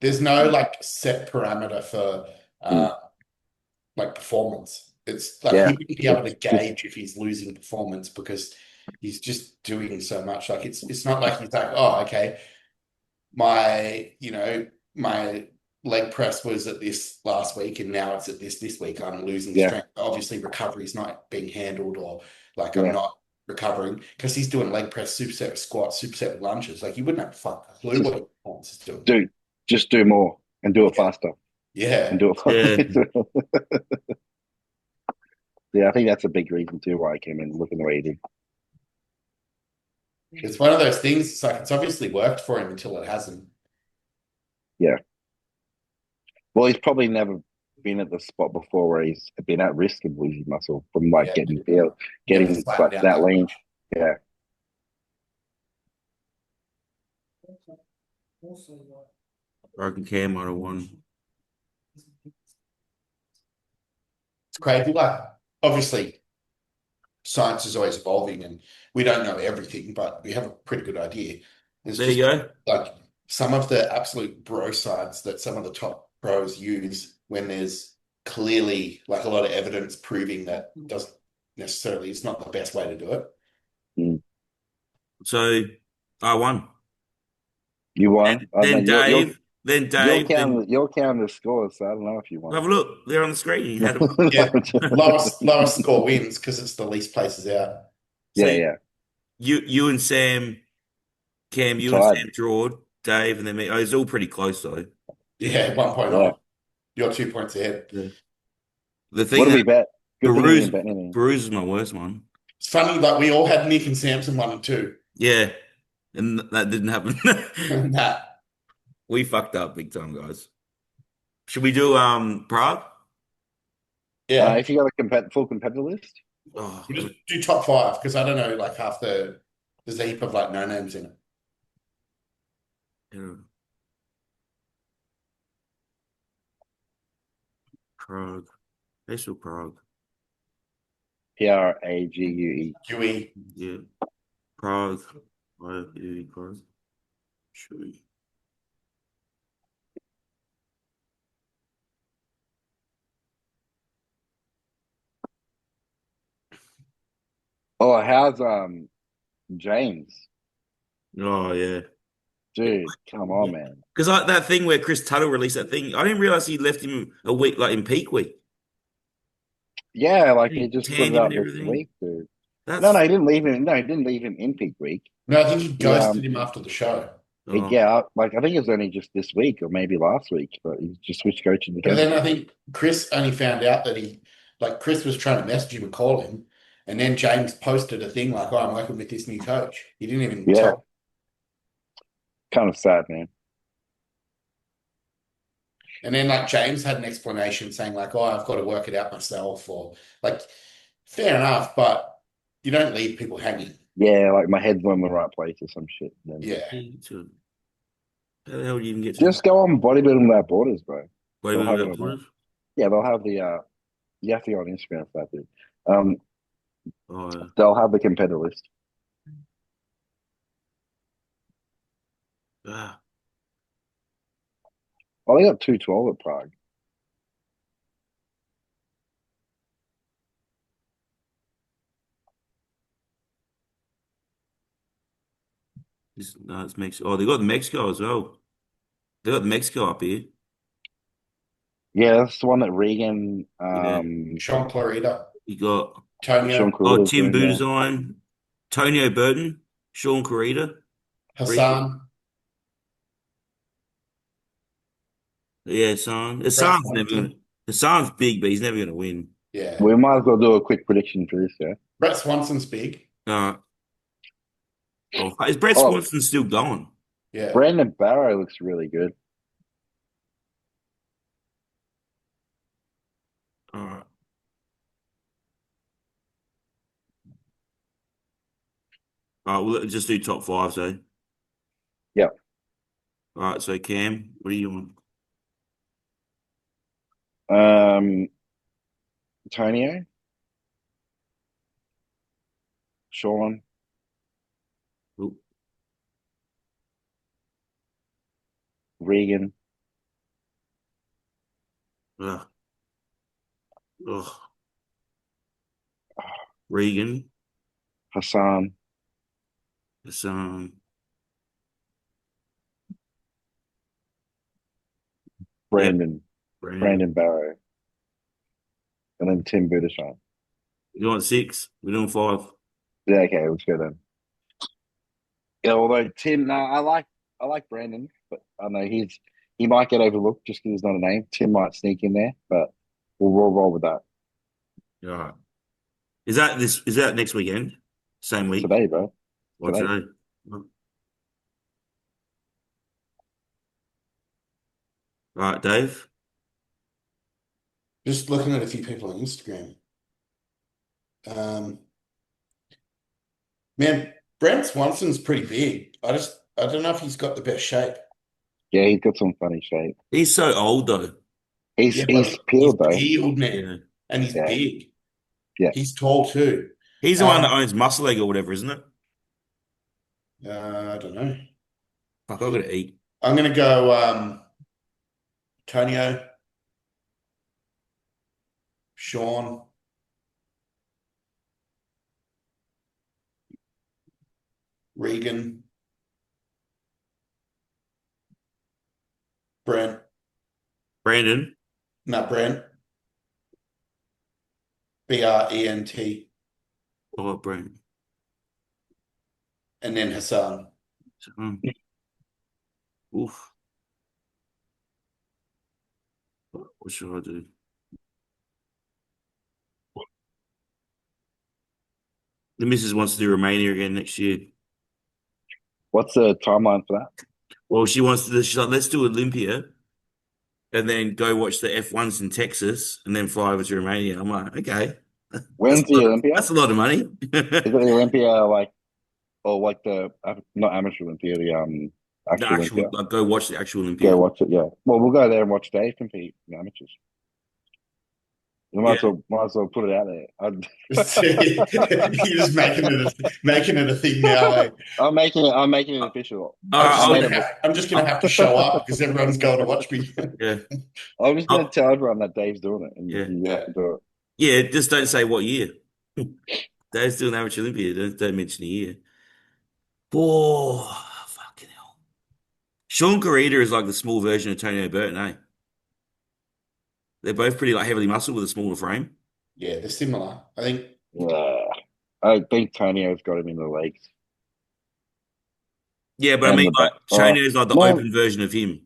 there's no like set parameter for mm, like performance. It's like he yeah, wouldn't be able to it's just gauge if he's losing performance because he's just doing so much. Like it's not like he's like, oh, okay, my leg press was at this last week and now it's at this week. I'm losing yeah, strength. Obviously, recovery is not being handled, or like I'm yeah. not recovering because he's doing leg press, superset with squats, superset with lunges. Like you wouldn't have a fucking clue what Just his performance is doing. do just do more and do it Yeah. faster and Yeah. do it Yeah. faster. Yeah, I think that's a big reason too why I came in looking the way he did. It's one of those things. It's like it's obviously worked for him until it hasn't. Yeah. Well, he's probably never been at the spot before where he's been at risk of losing muscle from like Yeah. Never getting flattened like out that that lean. much. Yeah. Broken cam might have won. It's crazy. Like obviously science is always evolving and we don't know everything, but we have a pretty good idea. It's There you just go. like some of the absolute bro sides that some of the top pros use when there's clearly like a lot of evidence proving that doesn't necessarily, it's not the best way to do it. Mm. So I won. You won. I don't know. Then Dave, then You're Dave, then counting the scores, so I don't know if you won. have a look. They're on the screen. He had them. Yeah, lowest score wins because it's the least places out. So Yeah, yeah. you and Sam, Cam, You you and tied. Sam drawed. Dave, and then me. Oh, it's all pretty close though. Yeah, 1 point Yeah. on. You're 2 points ahead. Yeah. The What thing did that we bet? Good thing we Baruz didn't bet anything. Baruz is my worst one. It's funny, like we all had Nick and Samson 1 and 2. Yeah, and that didn't happen. Nah. We fucked up big time, guys. Should we do Prague? Yeah. If you got a full competitor list, Oh, We'll just do top five because I don't know, like half there's a heap of like no names in it. yeah. Prague. Let's do Prague. Prague. Huey. Yeah. Prague. IFBB Prague. Should we? Oh, how's James? Oh yeah. Dude, come on, man. Because like that thing where Chris Tuttle released that thing, I didn't realize he left him a week, like in peak week. Yeah, like he He just put tanned it him out and this everything. week, dude. No, That's no, he didn't leave him. No, he didn't leave him in peak week. No, I think he He ghosted him after the show. oh yeah, like I think it was only just this week or maybe last week, but he just switched coaches But again. then I think Chris only found out that Chris was trying to message him and call him. And then James posted a thing like, oh, I'm working with this new coach. He didn't even Yeah, tell. kind of sad, man. And then like James had an explanation saying like, oh, I've got to work it out myself, or like, fair enough, but you don't leave people hanging. Yeah, like my head's not in the right place or some shit. Then Yeah. how the hell do you even get to just go on bodybuilding without borders, bro. wait They'll a have it minute? on there. Yeah, they'll have the you have to go on Instagram for that, dude. Oh, They'll have the competitor list. ah, Oh, they got 212 at Prague. no, it's Mexico. Oh, they got Mexico as well. They got Mexico up here. Yeah, that's the one that Regan, Yeah, Sean Clarita, you got Sean Tonio, Corrida's Tim doing, yeah. Budazine, Tonio Burton, Sean Corrida, Hassan, yeah, Hassan. Brett Hassan's never gonna. Swanson. Hassan's big, but he's never gonna win. Yeah. We might as well do a quick prediction for this, yeah. Brett Swanson's big. Uh, Oh, is Brett Oh, Swanson still going? Yeah. Brandon Barrow looks really good. All right. All right, well, let's just do top five, so. Yep. All right, so Cam, what do you want? Um, Antonio, Sean, Oh, Regan, ugh, ugh. Regan, Hassan, it's, yeah, Brandon, Brandon. Brandon Barrow, and then Tim Budashan. You want six? We're doing five. Yeah, okay, let's go then. Yeah, although Tim, no, I like Brandon, but I know he might get overlooked just because he's not a name. Tim might sneak in there, but we'll roll with that All right. Is that next weekend? Same week? today, bro. Or Today. today? All right, Dave. Just looking at a few people on Instagram. Um, man, Brent Swanson's pretty big. I don't know if he's got the best shape. Yeah, he's got some funny shape. He's so old though. Yeah, He's but he's peeled though. peeled, man, Yeah. and he's Yeah, big. yeah. He's tall too. He's the one that Um, owns Muscle Leg or whatever, isn't it? I don't know. Fuck, I've got to eat. I'm gonna go Tonio, Sean, Regan, Brent, Brandon. not Brent, Brent, Oh, Brandon. and then Hassan. Um, oof. What should I do? The missus wants to do Romania again next year. What's the timeline for that? Well, she wants to. She's like, let's do Olympia and then go watch the F1s in Texas and then fly over to Romania. I'm like, okay, When's the Olympia? that's a lot of money. Is it the Olympia like, or like the not amateur Olympia, the The actual actual, Olympia? like, go watch the actual Go Olympia. watch it. Yeah. Well, we'll go there and watch Dave compete in amateurs. We Yeah. might as well put it out there. You're just making it a thing now. Eh? I'm making it official. All right, I made it. I'm just gonna have to show up because everyone's going to watch me. yeah. I'm just gonna Oh, tell everyone that Dave's doing it, and yeah. you have Yeah. to do it. Yeah, just don't say what year. Dave's doing amateur Olympia. Don't mention the year. Oh, fucking hell. Sean Corrida is like the small version of Tony Burton, eh? They're both pretty like heavily muscled with a smaller frame. Yeah, they're similar. I think. Yeah. I think Tonio's got him in the legs Yeah, but I and mean the back. like Tony is like the No, open version of him.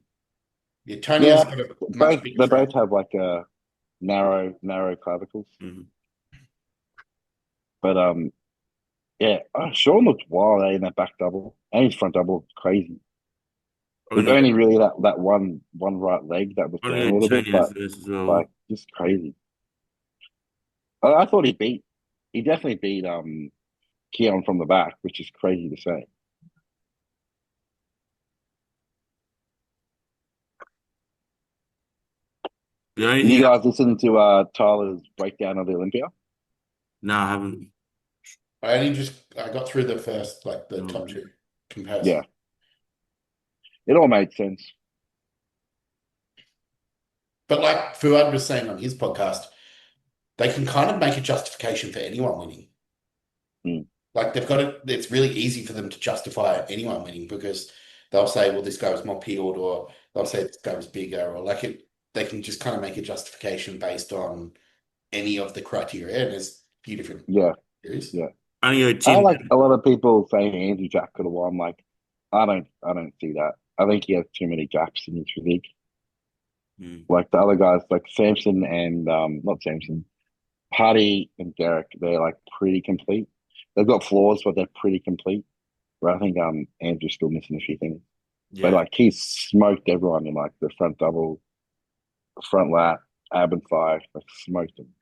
Yeah, Tonio's yeah. got a much bigger They frame. both have like a narrow clavicles, Mhm. but yeah. Sean looked wild in that back double and his front double was crazy. I'm It was gonna only really that one right leg that was I'm down gonna a little bit, Tony but first as well. like just crazy. I thought he definitely beat Keon from the back, which is crazy to say. The only Did you thing guys listen to Tyler's breakdown of the Olympia? no, I haven't. I got through the first like the top No. two comparison. Yeah, it all made sense. But like Fuad was saying on his podcast, they can kind of make a justification for anyone winning. Mm. Like they've got it, it's really easy for them to justify anyone winning because they'll say, well, this guy was more peeled, or they'll say this guy was bigger, or like it, they can just kind of make a justification based on any of the criteria. And there's a few different Yeah, theories. yeah. I only go I Tim. like a lot of people saying Andrew Jack could have won. Like, I don't see that. I think he has too many gaps in his physique. Hmm. Like the other guys, like Samson and not Samson, Hardy and Derek, they're like pretty complete. They've got flaws, but they're pretty complete. But I think Andrew's still missing a few things. But Yeah. like he's smoked everyone in like the front double, front lat, ab and five, like smoked them.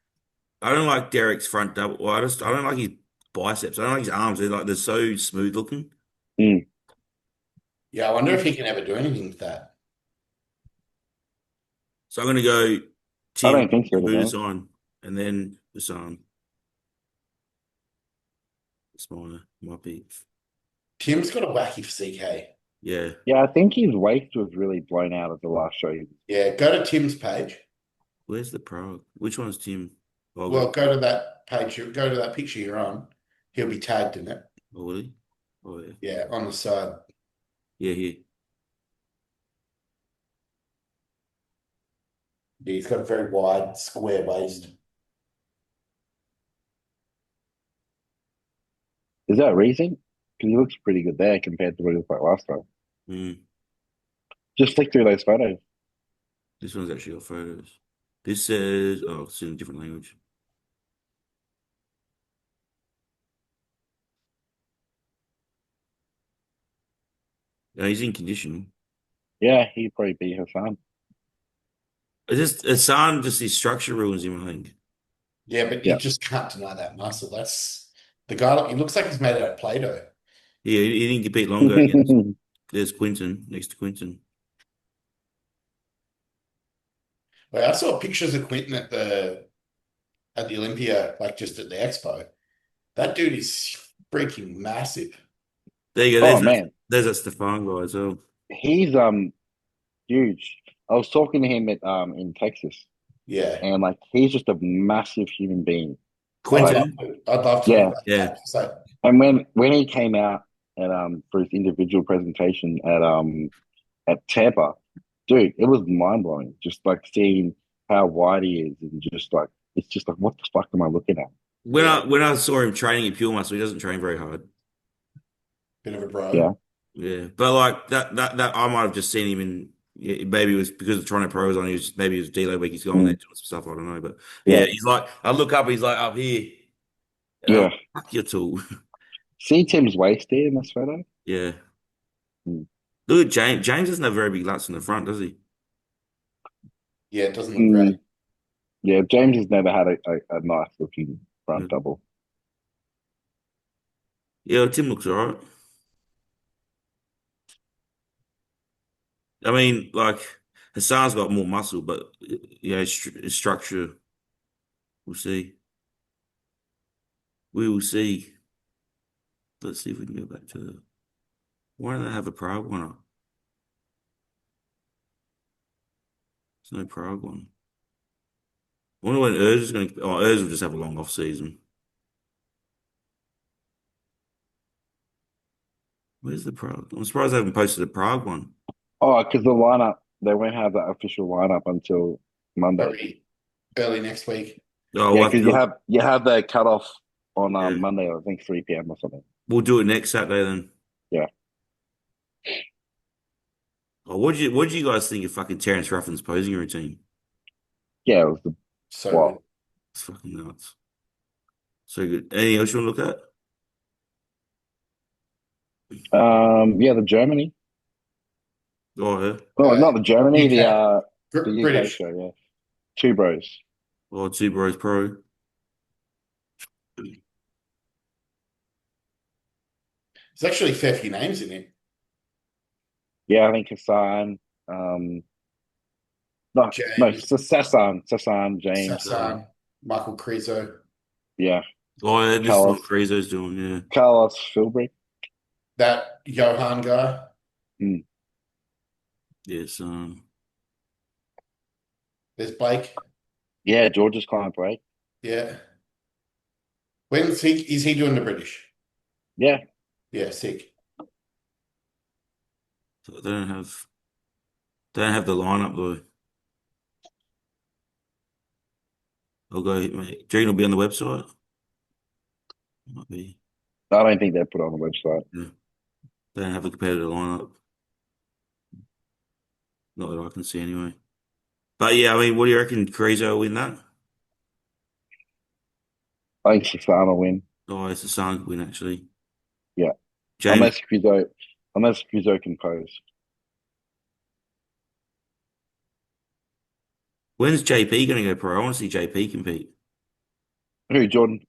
I don't like Derek's front double. Well, I don't like his biceps. I don't like his arms. They're so smooth looking. Mm. Yeah, I wonder if he can ever do anything with that. So I'm gonna go I Tim don't think so, to be honest. Busan and then Busan. It's my pick. Tim's got a wacky physique, hey? Yeah. Yeah, I think his waist was really blown out at the last show. Yeah, go to Tim's page. Where's the Prague? Which one's Tim? Oh, Well, go to that page. Go to that picture you're on. He'll be tagged in it. oh, really? Oh, yeah. Yeah, on the side. Yeah, here. Yeah, he's got a very wide, square waist. Is that a reason? Because he looks pretty good there compared to what he looked like last time. Mm. Just flick through those photos. This one's actually got photos. This says, oh, it's in a different language. No, he's in condition. Yeah, he'd probably beat Hassan. It's just Hassan, just his structure ruins him, I think. Yeah, but you Yeah. just can't deny that muscle. That's the guy. He looks like he's made out of Play-Doh. Yeah, he didn't compete longer against. There's Quinton next to Quinton. Like, I saw pictures of Quentin at the Olympia, like just at the expo. That dude is freaking massive. There you go. Oh man, There's that Stefan guy as well. he's huge. I was talking to him at in Texas, Yeah. and like he's just a massive human being. I'd Like, love Quinton. to. I'd love to look yeah, at Yeah. that. So, and when he came out at for his individual presentation at Tampa, dude, it was mind blowing. Just like seeing how wide he is, and just like it's just like what the fuck am I looking at? yeah, When I saw him training at Pure Muscle, he doesn't train very hard. bit of a bro. Yeah, Yeah, but like that I might have just seen him in. Yeah, maybe it was because the Toronto Pro was on. Maybe it was D'Lo week. He's going there mm, doing some stuff. I don't know, but yeah, yeah, he's like. I look up. He's like up here, and I'm yeah. like, fuck your tool. See Tim's waist here in this photo. Yeah, Mm. look at James. James doesn't have very big lats in the front, does he? Yeah, it doesn't look great. Mm, yeah, James has never had a nice looking Yeah, front double. yeah, Tim looks alright. I mean, like Hassan's got more muscle, but yeah, his structure. We'll see. We will see. Let's see if we can go back to. Why don't they have a Prague one up? There's no Prague one. I wonder when Urs is going to. Oh, Urs will just have a long off season. Where's the Prague? I'm surprised they haven't posted a Prague one. Oh, because the lineup they won't have that official lineup until Monday. Probably early next week. Oh, Yeah, we'll have because to, you have the cutoff on yeah, Monday, I think 3 p.m. or something. we'll do it next Saturday then. Yeah. Oh, what do you guys think of fucking Terence Ruffin's posing routine? Yeah, it was the So what? It's fucking nuts. So good. Anything else you want to look at? Yeah, the Germany. Oh, yeah. Oh, not the Germany, UK, the UK British. show, yeah. Two bros. Oh, Two Bros Pro. There's actually a fair few names in it. Yeah, I think Hassan. Um, no, James, Sassan, James. Sassan, Michael Krizo. Yeah, Oh, yeah, this is what Carlos, Frizo's doing, yeah. Carlos Philbrick. That Johan guy. Mm. Yes, There's Blake. Yeah, George's client break. Yeah. Is he doing the British? Yeah, Yeah, sick. so they don't have the lineup though. I'll go, mate. Gene will be on the website. Might be. I don't think they put it on the website. Yeah. They don't have a competitive lineup. Not that I can see anyway. But yeah, I mean, what do you reckon? Carrizo will win that? I think Sassan will win. Oh, it's a Sun win actually. Yeah. James, Unless Cuso can pose. when's JP going to go pro? I want to see JP compete. Who, Jordan?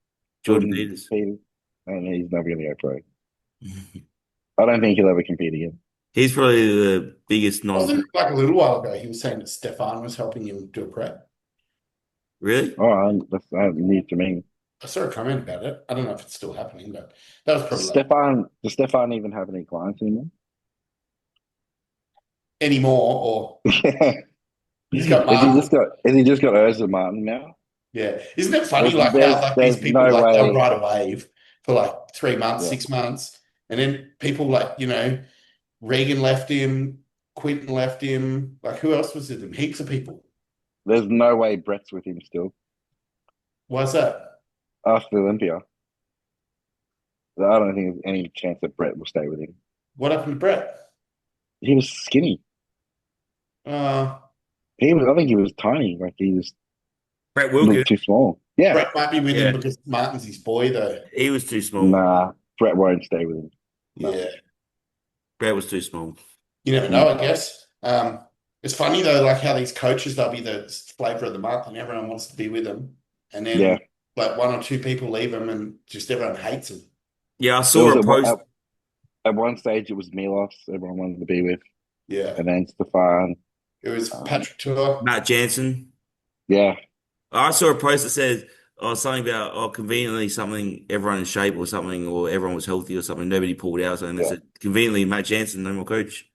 Jordan Jordan Peters. Peters? And he's never going to go pro. I don't think he'll ever compete again. He's probably the biggest Wasn't non. it like a little while ago he was saying that Stefan was helping him do a prep? Really? Oh, that's news to me. I saw a comment about it. I don't know if it's still happening, but that was probably Does Stefan even have any clients anymore? anymore, or Yeah. he's got Has he just got Urza Martin now? yeah. Isn't it funny There's, like how like these there's people no like they'll way. ride a wave for like 3 months, Yeah. 6 months, and then people like, Regan left him, Quinton left him, like who else was with him? Heaps of people. There's no way Brett's with him still Why's that? after Olympia. I don't think there's any chance that Brett will stay with him. What happened to Brett? He was skinny. Uh I think he was tiny. Like he was Brett a little Wilkin. too small. Yeah. Brett might be with Yeah. him because Martin's his boy though. He was too small. Nah, Brett won't stay with him. No. Yeah. Brett was too small. You never know, I guess. It's funny though, like how these coaches, they'll be the flavor of the month and everyone wants to be with them. And then Yeah. like one or two people leave them and just everyone hates them. Yeah, I There saw was a post. at one stage, it was Milos everyone wanted to be with, Yeah. and then Stefan. It was Patrick Tour. Matt Jansen. Yeah, I saw a post that said, something about, conveniently something, everyone in shape or something, or everyone was healthy or something. Nobody pulled out. Something. They Yeah. said, conveniently, Matt Jansen, no more coach.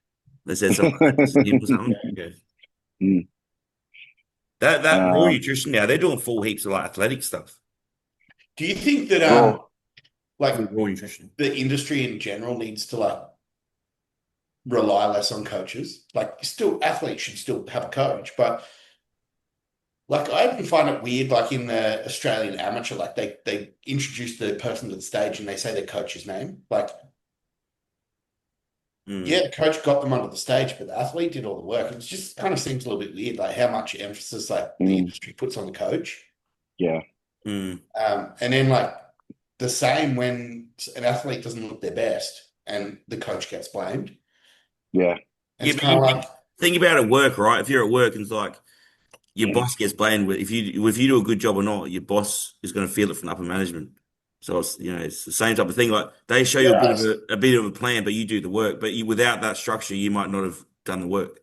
They said something like that to him or something. Yeah. Mm. That Raw Um, Nutrition now, they're doing full heaps of like athletic stuff. Do you think that Raw. like Raw Nutrition. the industry in general needs to like rely less on coaches? Like still athletes should still have a coach, but like I even find it weird, like in the Australian amateur, like they introduce the person to the stage and they say their coach's name. Like, yeah, the coach got them onto the stage, but the athlete did all the work. It just kind of seems a little bit weird, like how much emphasis like the industry puts on the coach. Yeah. And then like the same when an athlete doesn't look their best and the coach gets blamed. Yeah. And it's kind of like think about it at work, right? If you're at work and it's like your boss gets blamed, if you do a good job or not, your boss is going to feel it from upper management. So it's the same type of thing. Like they show you a bit of a plan, but you do the work. But without that structure, you might not have done the work.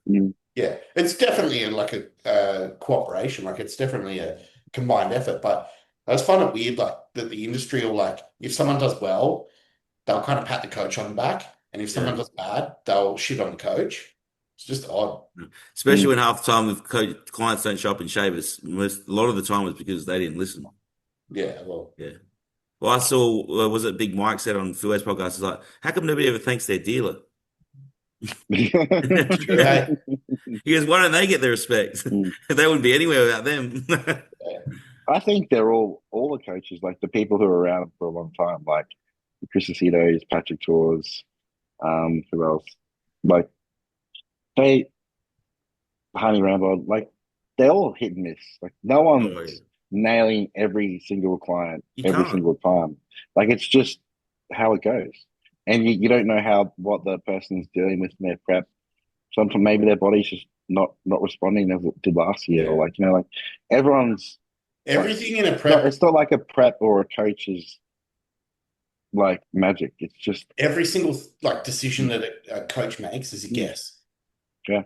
Yeah, it's definitely like a cooperation. Like it's definitely a combined effort. But I just find it weird, like that the industry will like if someone does well, they'll kind of pat the coach on the back, and if someone does bad, they'll shit on the coach. It's just odd. Especially when half the time the clients don't show up in shavers. A lot of the time it's because they didn't listen. Yeah, well, yeah. Well, I saw, was it Big Mike said on Phil's podcast, it's like, how come nobody ever thanks their dealer? He goes, why don't they get the respect? They wouldn't be anywhere without them. I think they're all the coaches, like the people who are around for a long time, like Chris Acetos, Patrick Tours, who else? Like Honey Rambo, like they all hit and miss. Like no one's nailing every single client every single time. Like it's just how it goes. And you don't know what the person's dealing with in their prep. Sometimes maybe their body's just not responding as it did last year. Or like everyone's everything in a prep. It's not like a prep or a coach's like magic. It's just every single like decision that a coach makes is a guess. Yeah.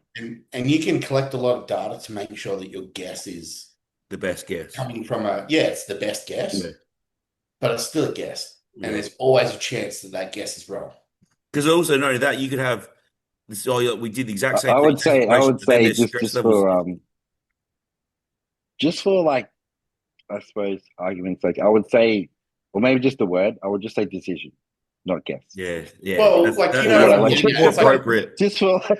And you can collect a lot of data to make sure that your guess is the best guess. Coming from it's the best guess, but it's still a guess. And there's always a chance that guess is wrong. Because also, not only that, you could have this. We did the exact same. I would say just for like, I suppose argument's sake, I would say, or maybe just the word, I would just say decision, not guess. Yeah. Well, that's more appropriate. Just for like,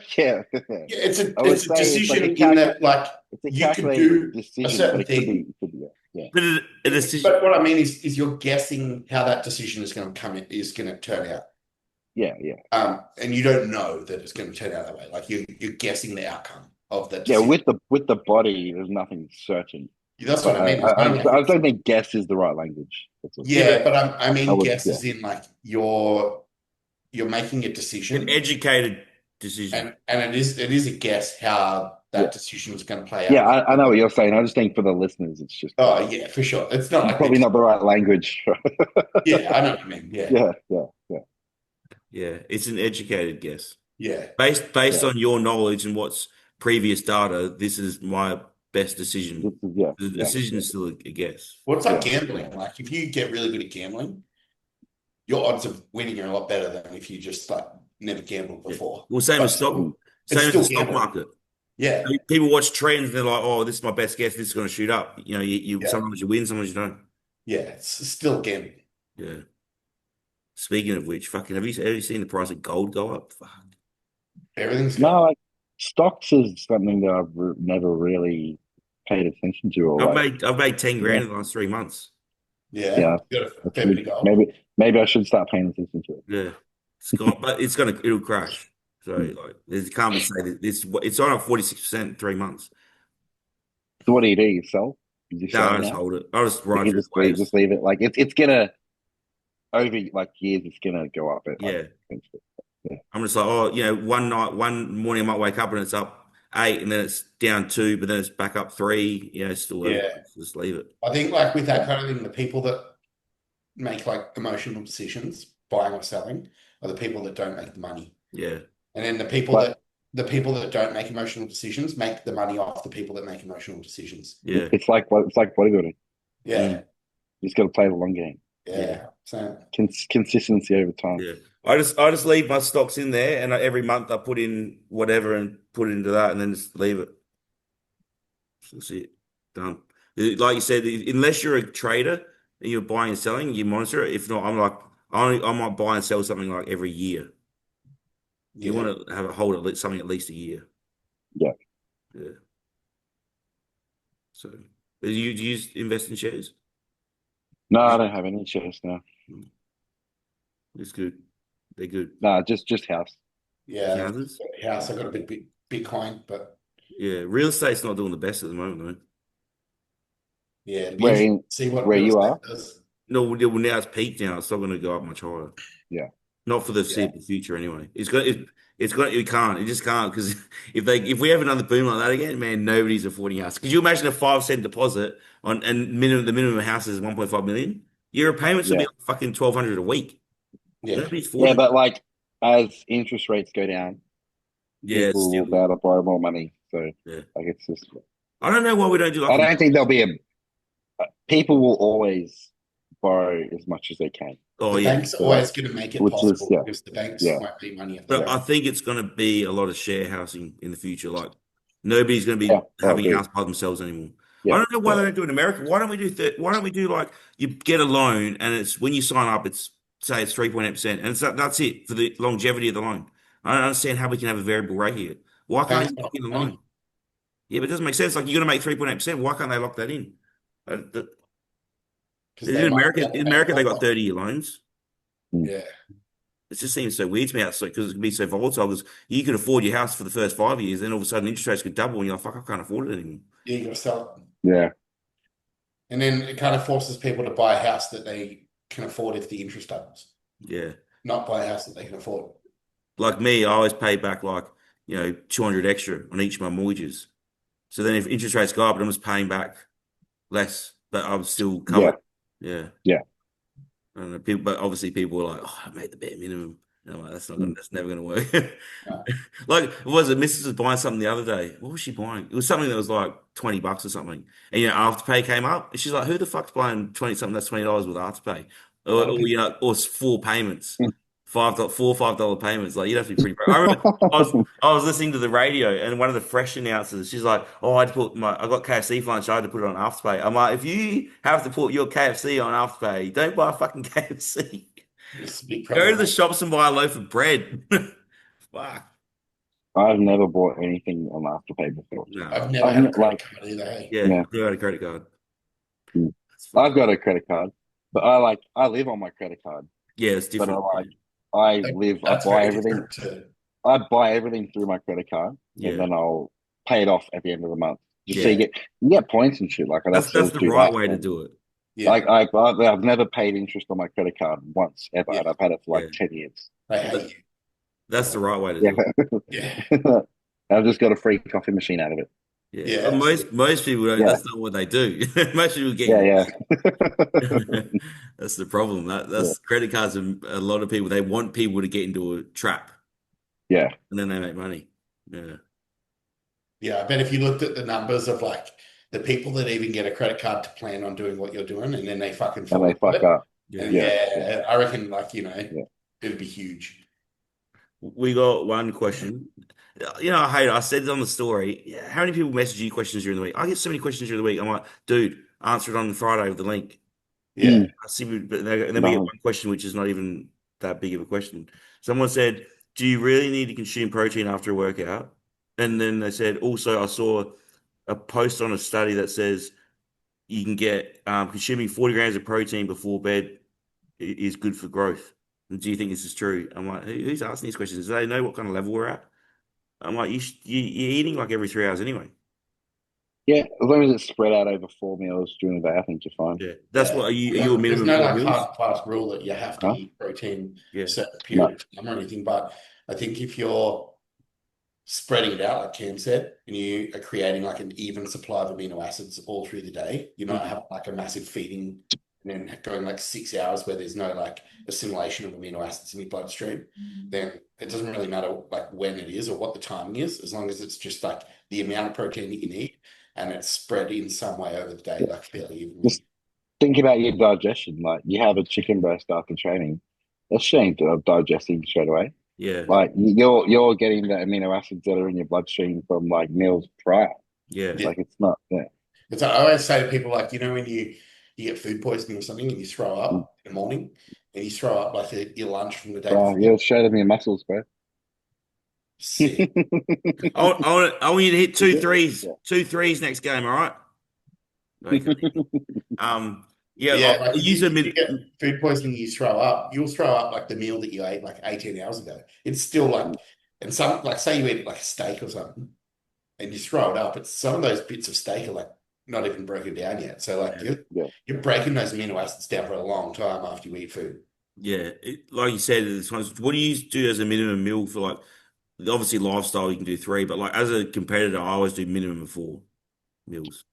it's a decision in that like you can do a certain thing. But what I mean is you're guessing how that decision is going to turn out. Yeah. And you don't know that it's going to turn out that way. Like you're guessing the outcome of that decision. Yeah, with the body, there's nothing certain. That's what I mean. I don't think guess is the right language. But I mean guess is in like your you're making a An decision, educated decision. and it is a guess how Yeah. that decision is going to play Yeah, out. I know what you're saying. I just think for the listeners, it's just Oh yeah, for sure. It's not like probably not the right language. yeah, I know what you mean. Yeah, Yeah. Yeah, it's an educated guess. yeah, Based Yeah. on your knowledge and what's previous data, this is my best decision. This is, yeah, The yeah, decision is still a guess. well, it's like yeah. gambling. Like if you get really good at gambling, your odds of winning are a lot better than if you just like never gambled Yeah. before. Well, same as But stock, it's same as the still stock gambling. market. Yeah, People watch trends and they're like, "Oh, this is my best guess. This is going to shoot up." You know, you yeah, sometimes you win, sometimes you don't. yeah. It's still gambling. Yeah. Speaking of which, fucking, have you seen the price of gold go up? Fuck. Everything's No, going. like stocks is something that never really paid attention to, or I've made 10 yeah, grand in the last 3 months. Yeah, yeah, you got a that's fair bit good. of gold. Maybe I should start paying attention to it. Yeah. It's gone, but it'll crash. So Hmm. like, it can't be say that it's on up 46% in 3 months. So what do? You sell? Did you No, sell I it just now? hold it. I'll just ride You through the waves. just leave it. Like it's gonna over like years. It's gonna go up. It like Yeah. eventually. Yeah, I'm just like, oh, one morning I might wake up and it's up 8 and then it's down 2, but then it's back up 3. It's still over. Yeah, Just leave it. I think like with that yeah, kind of thing, the people that make like emotional decisions, buying or selling, are the people that don't make the money. Yeah. And then but the people that don't make emotional decisions make the money off the people that make emotional decisions. Yeah. it's like bodybuilding. Yeah, You just got to play the long game. Yeah. yeah. So Consistency over time. Yeah. I just leave my stocks in there and every month I put in whatever and put it into that and then just leave it. That's it. Done. Like you said, unless you're a trader and you're buying and selling, you monitor it. If not, I'm like, I might buy and sell something like every year. You yeah, want to have a hold of something at least a year. Yeah. Yeah. So, do you invest in shares? No, I don't have any shares now. It's good. They're good. No, just house. yeah. Houses? House. I got a bit Bitcoin, but Yeah. Real estate's not doing the best at the moment, though. yeah, it'd be Where interesting in to see what where real you estate are? does. No, well, now it's peaked now. It's not going to go up much higher. Yeah. Not for the Yeah, foreseeable future, anyway. It can't. It just can't because if we have another boom like that again, man, nobody's affording a house. Could you imagine a 5 cent deposit on and the minimum house is 1.5 million? Your payments would be Yeah. like fucking 1,200 a week. yeah. Nobody's Yeah, affording. but like as interest rates go down, Yeah, it's people will still. be able to borrow more money. So Yeah. like it's just I don't know why we don't do like I don't think there'll be a people will always borrow as much as they can. oh The yeah. bank's So always going to make it which is possible because the banks yeah, won't make money if they But don't. I think it's going to be a lot of share housing in the future. Like nobody's going to yeah, be I having a agree. house by themselves anymore. I Yeah, don't know why Yeah, they don't do it in America. Why don't we do like you get a loan and it's when you sign up, it's say it's 3.8% and that's it for the longevity of the loan. I don't understand how we can have a variable rate here. Why can't banks you lock don't in the make money loan? Yeah, but it doesn't make sense. Like you're going to make 3.8%. Why can't they lock that in? because In they might be America, able to in pay it America, they got longer. 30-year loans. Yeah, It just seems so weird to me outside because it can be so volatile. Because you could afford your house for the first 5 years, then all of a sudden interest rates could double, and you're like, "Fuck, I can't afford it anymore." yeah, you got to sell it, yeah, and then it kind of forces people to buy a house that they can afford if the interest doubles, Yeah, not buy a house that they can afford. like me, I always pay back like 200 extra on each of my mortgages. So then if interest rates go up, I'm just paying back less, but I'm still yeah, covered. Yeah, yeah. I don't know. But obviously people were like, "Oh, I made the bare minimum." And I'm like, Mm. that's never gonna work. No. Like, what was it? Mrs. was buying something the other day. What was she buying? It was something that was like $20 or something. And Afterpay came up, and she's like, "Who the fuck's buying 20 something that's $20 with Afterpay?" A lot of people. Or it's 4 payments, $5 payments. Like you'd have to be pretty broke. I remember I was listening to the radio, and one of the fresh announcers, she's like, "Oh, I got KFC for lunch. I had to put it on Afterpay." I'm like, if you have to put your KFC on Afterpay, don't buy fucking KFC. It's a big Go to problem. the shops and buy a loaf of bread. Fuck. I've never bought anything on Afterpay before. No. I've never had a credit Like card either. Hey, Yeah, yeah, you got a credit card. mm. That's I've fucking, got a credit card, but I live on my credit card. yeah, it's But different. that's very different to I buy everything through my credit card, and Yeah. then I'll pay it off at the end of the month. Just so Yeah. you get points and shit. Like That's let's that's the do right that. way to And do it. yeah, I've never paid interest on my credit card once ever, yeah. and I've had it for like Yeah. 10 years. they hate That's the right way to Yeah. do it. you. Yeah. I've just got a free coffee machine out of it. Yeah, but Yeah. most people don't. Yeah. That's not what they do. Most people get Yeah. Yeah. That's the problem. Yeah. That's credit cards and a lot of people. They want people to get into a trap, Yeah. and then they make money. Yeah, Yeah. I bet if you looked at the numbers of like the people that even get a credit card to plan on doing what you're doing and then they fucking And fall they into fuck it. up. And yeah. Yeah. Yeah. yeah, I reckon like, Yeah. it'd be huge. We got one question. I hate it. I said it on the story. Yeah, how many people message you questions during the week? I get so many questions during the week. I'm like, dude, answer it on Friday with the link. Yeah. Mm. I see, and then we get No. one question which is not even that big of a question. Someone said, "Do you really need to consume protein after a workout?" And then they said, "Also, I saw a post on a study that says you can get consuming 40 grams of protein before bed is good for growth. And do you think this is true?" I'm like, who's asking these questions? Do they know what kind of level we're at? I'm like, you're eating like every 3 hours anyway. Yeah. As long as it's spread out over 4 meals during the day, I think you're fine. Yeah, that's Yeah. what. Are you a There's minimum no four like meals? hard and fast rule that you have to Huh? eat protein a Yeah, certain No. period of time or anything. But I think if you're spreading it out, like Cam said, and you are creating like an even supply of amino acids all through the day, you're not Mhm. having like a massive feeding and then going like 6 hours where there's no like assimilation of amino acids in your bloodstream, then it doesn't really matter like when it is or what the timing is, as long as it's just like the amount of protein that you need and it's spread in some way over the day, Yeah. like fairly Just evenly. think about your digestion. Like you have a chicken breast after training. That's shame to digesting straight away. yeah, Like you're getting the amino acids that are in your bloodstream from like meals prior. yeah, Yeah. Like it's not. Yeah. It's, I always say to people, like, when you get food poisoning or something and you throw Mm. up in the morning and you throw up like your lunch from the day Bro, before, you're shredding your muscles, bro. sick. I want you to hit Is two it? threes, Yeah. two threes next game. All right. Okay. Yeah. But yeah, like if Use you, a if you minute. get food poisoning, you throw up, you'll throw up like the meal that you ate like 18 hours ago. It's still like, and some, like, say you eat like a steak or something and you throw it up, it's some of those bits of steak are like not even broken down yet. So, like, Yeah. you're breaking those amino acids down for a long time after you eat food. Yeah. Like you said, what do you do as a minimum meal for like? Obviously, lifestyle you can do three, but like as a competitor, I always do minimum of 4 meals.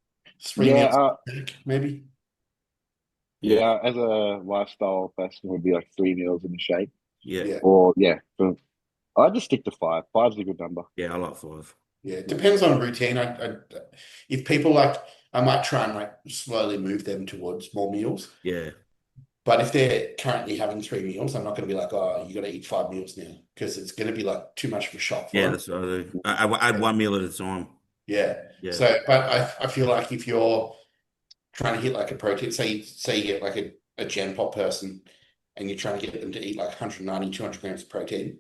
3 meals, Yeah. maybe. Yeah. Yeah. As a lifestyle person, would be like 3 meals in a shake. Yeah. Yeah. Or yeah. So I just stick to five. Five's a good number. Yeah. I like five. Yeah, it depends on routine. If people like, I might try and like slowly move them towards more meals. Yeah. But if they're currently having 3 meals, I'm not going to be like, oh, you got to eat 5 meals now because it's going to be like too much of a shock for Yeah. them. That's what I do. I add 1 meal at a time. Yeah. Yeah. So, but I feel like if you're trying to hit like a protein, say you get like a Gen Pop person and you're trying to get them to eat like 190, 200 grams of protein,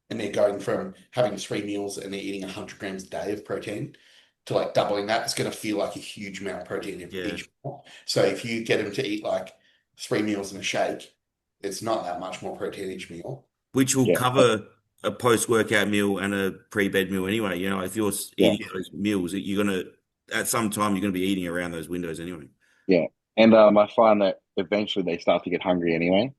and they're going from having 3 meals and they're eating 100 grams a day of protein to like doubling that, it's going to feel like a huge amount of protein Yeah. each meal. So if you get them to eat like 3 meals in a shake, it's not that much more protein each meal. Which will Yeah. cover a post-workout meal and a pre-bed meal anyway. If you're Yeah. eating those meals, you're gonna at some time you're gonna be eating around those windows anyway. Yeah. And I find that eventually they start to get hungry anyway,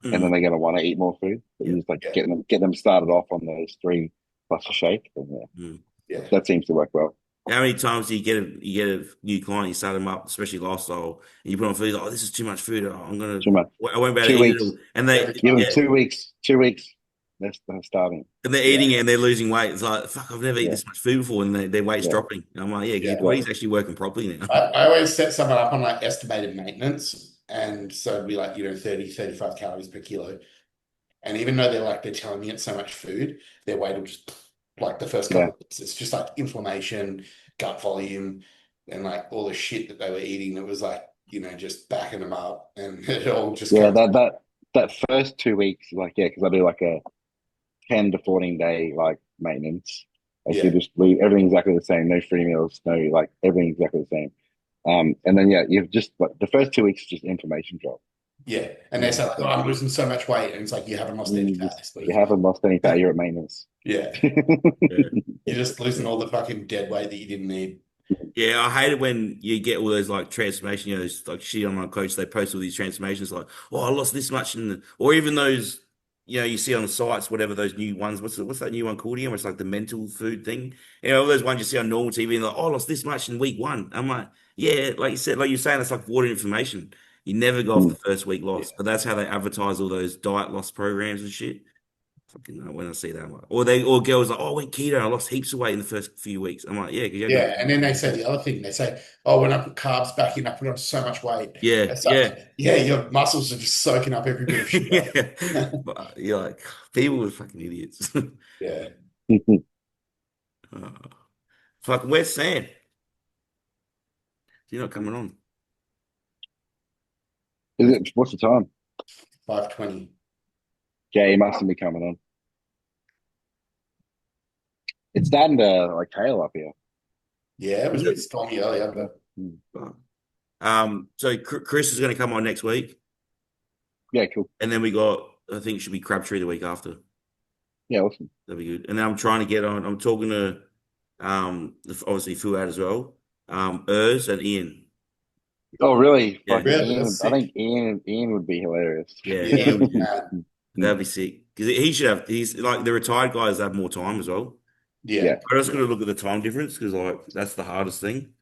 and then Mm, they're going to want to eat more food. But yeah. you just like Yeah, get them started off on those three plus a shake. And yeah, Mm. yeah. that seems to work well. How many times do you get a new client, you start them up, especially lifestyle, and you put on food, like, oh, this is too much food. I'm gonna, Too much. I won't be able to Two eat it weeks. all. And they, Every Give time. them yeah, 2 weeks. 2 weeks. They're starving. and they're Yeah, eating it and they're losing weight. It's like, fuck, I've never eaten Yeah. this much food before, and their weight's Yeah. dropping. And I'm like, yeah, your yeah. Yeah. body's actually working properly now. I always set someone up on like estimated maintenance. And so it'd be like, 30, 35 calories per kilo. And even though they're telling me it's so much food, their weight will just like the first Yeah. couple of weeks, it's just like inflammation, gut volume, and like all the shit that they were eating that was like, just backing them up and it all just Yeah. comes. That first 2 weeks, like, yeah, because I do like a 10 to 14 day like maintenance. Like you Yeah, just leave everything exactly the same, no free meals, no like everything exactly the same. And then yeah, you've just like the first 2 weeks is just information drop. yeah. And they Yeah, say like, oh, I'm losing so much weight. And it's like, you haven't lost any fat this You week. haven't lost any fat, you're at maintenance. Yeah. yeah. You're just losing all the fucking dead weight that you didn't need. Yeah, I hate it when you get all those like transformation, those like shit on my coach, they post all these transformations like, oh, I lost this much or even those, you see on the sites, whatever those new ones. What's that new one called again? Where it's like the mental food thing. All those ones you see on normal TV, and like, oh, I lost this much in week one. I'm like, yeah, like you said, like you're saying, it's like water information. You never go off the Mm. first week Yeah. loss, but that's how they advertise all those diet loss programs and shit. Fucking when I see that, I'm like, or girls like, oh, I went keto, I lost heaps of weight in the first few weeks. I'm like, yeah, because you had Yeah, and then they say the other thing. They say, "Oh, when I put carbs back in, I put on so much weight." yeah, It's yeah, like, yeah, your muscles are just soaking up every bit of sugar. yeah. But you're like, people are fucking idiots. Yeah, Uh, fucking, where's Sam? You're not coming on. What's the time? 5:20. Yeah, he mustn't be coming on. It's starting to like hail up here. Yeah, it was Is a bit it? stormy earlier, but Mm. So Chris is going to come on next week, Yeah, cool. and then we got, I think it should be Crabtree the week after. Yeah, awesome. That'd be good. And then I'm trying to get on. I'm talking to obviously Fuad as well, Urs and Ian. Oh, really? Yeah, Fucking really, Ian. that's I think sick. Ian would be hilarious. yeah, Yeah, Ian would be good. uh, That'd be sick because he should have. He's like the retired guys have more time as well. yeah, Yeah. I just got to look at the time difference because like that's the hardest thing.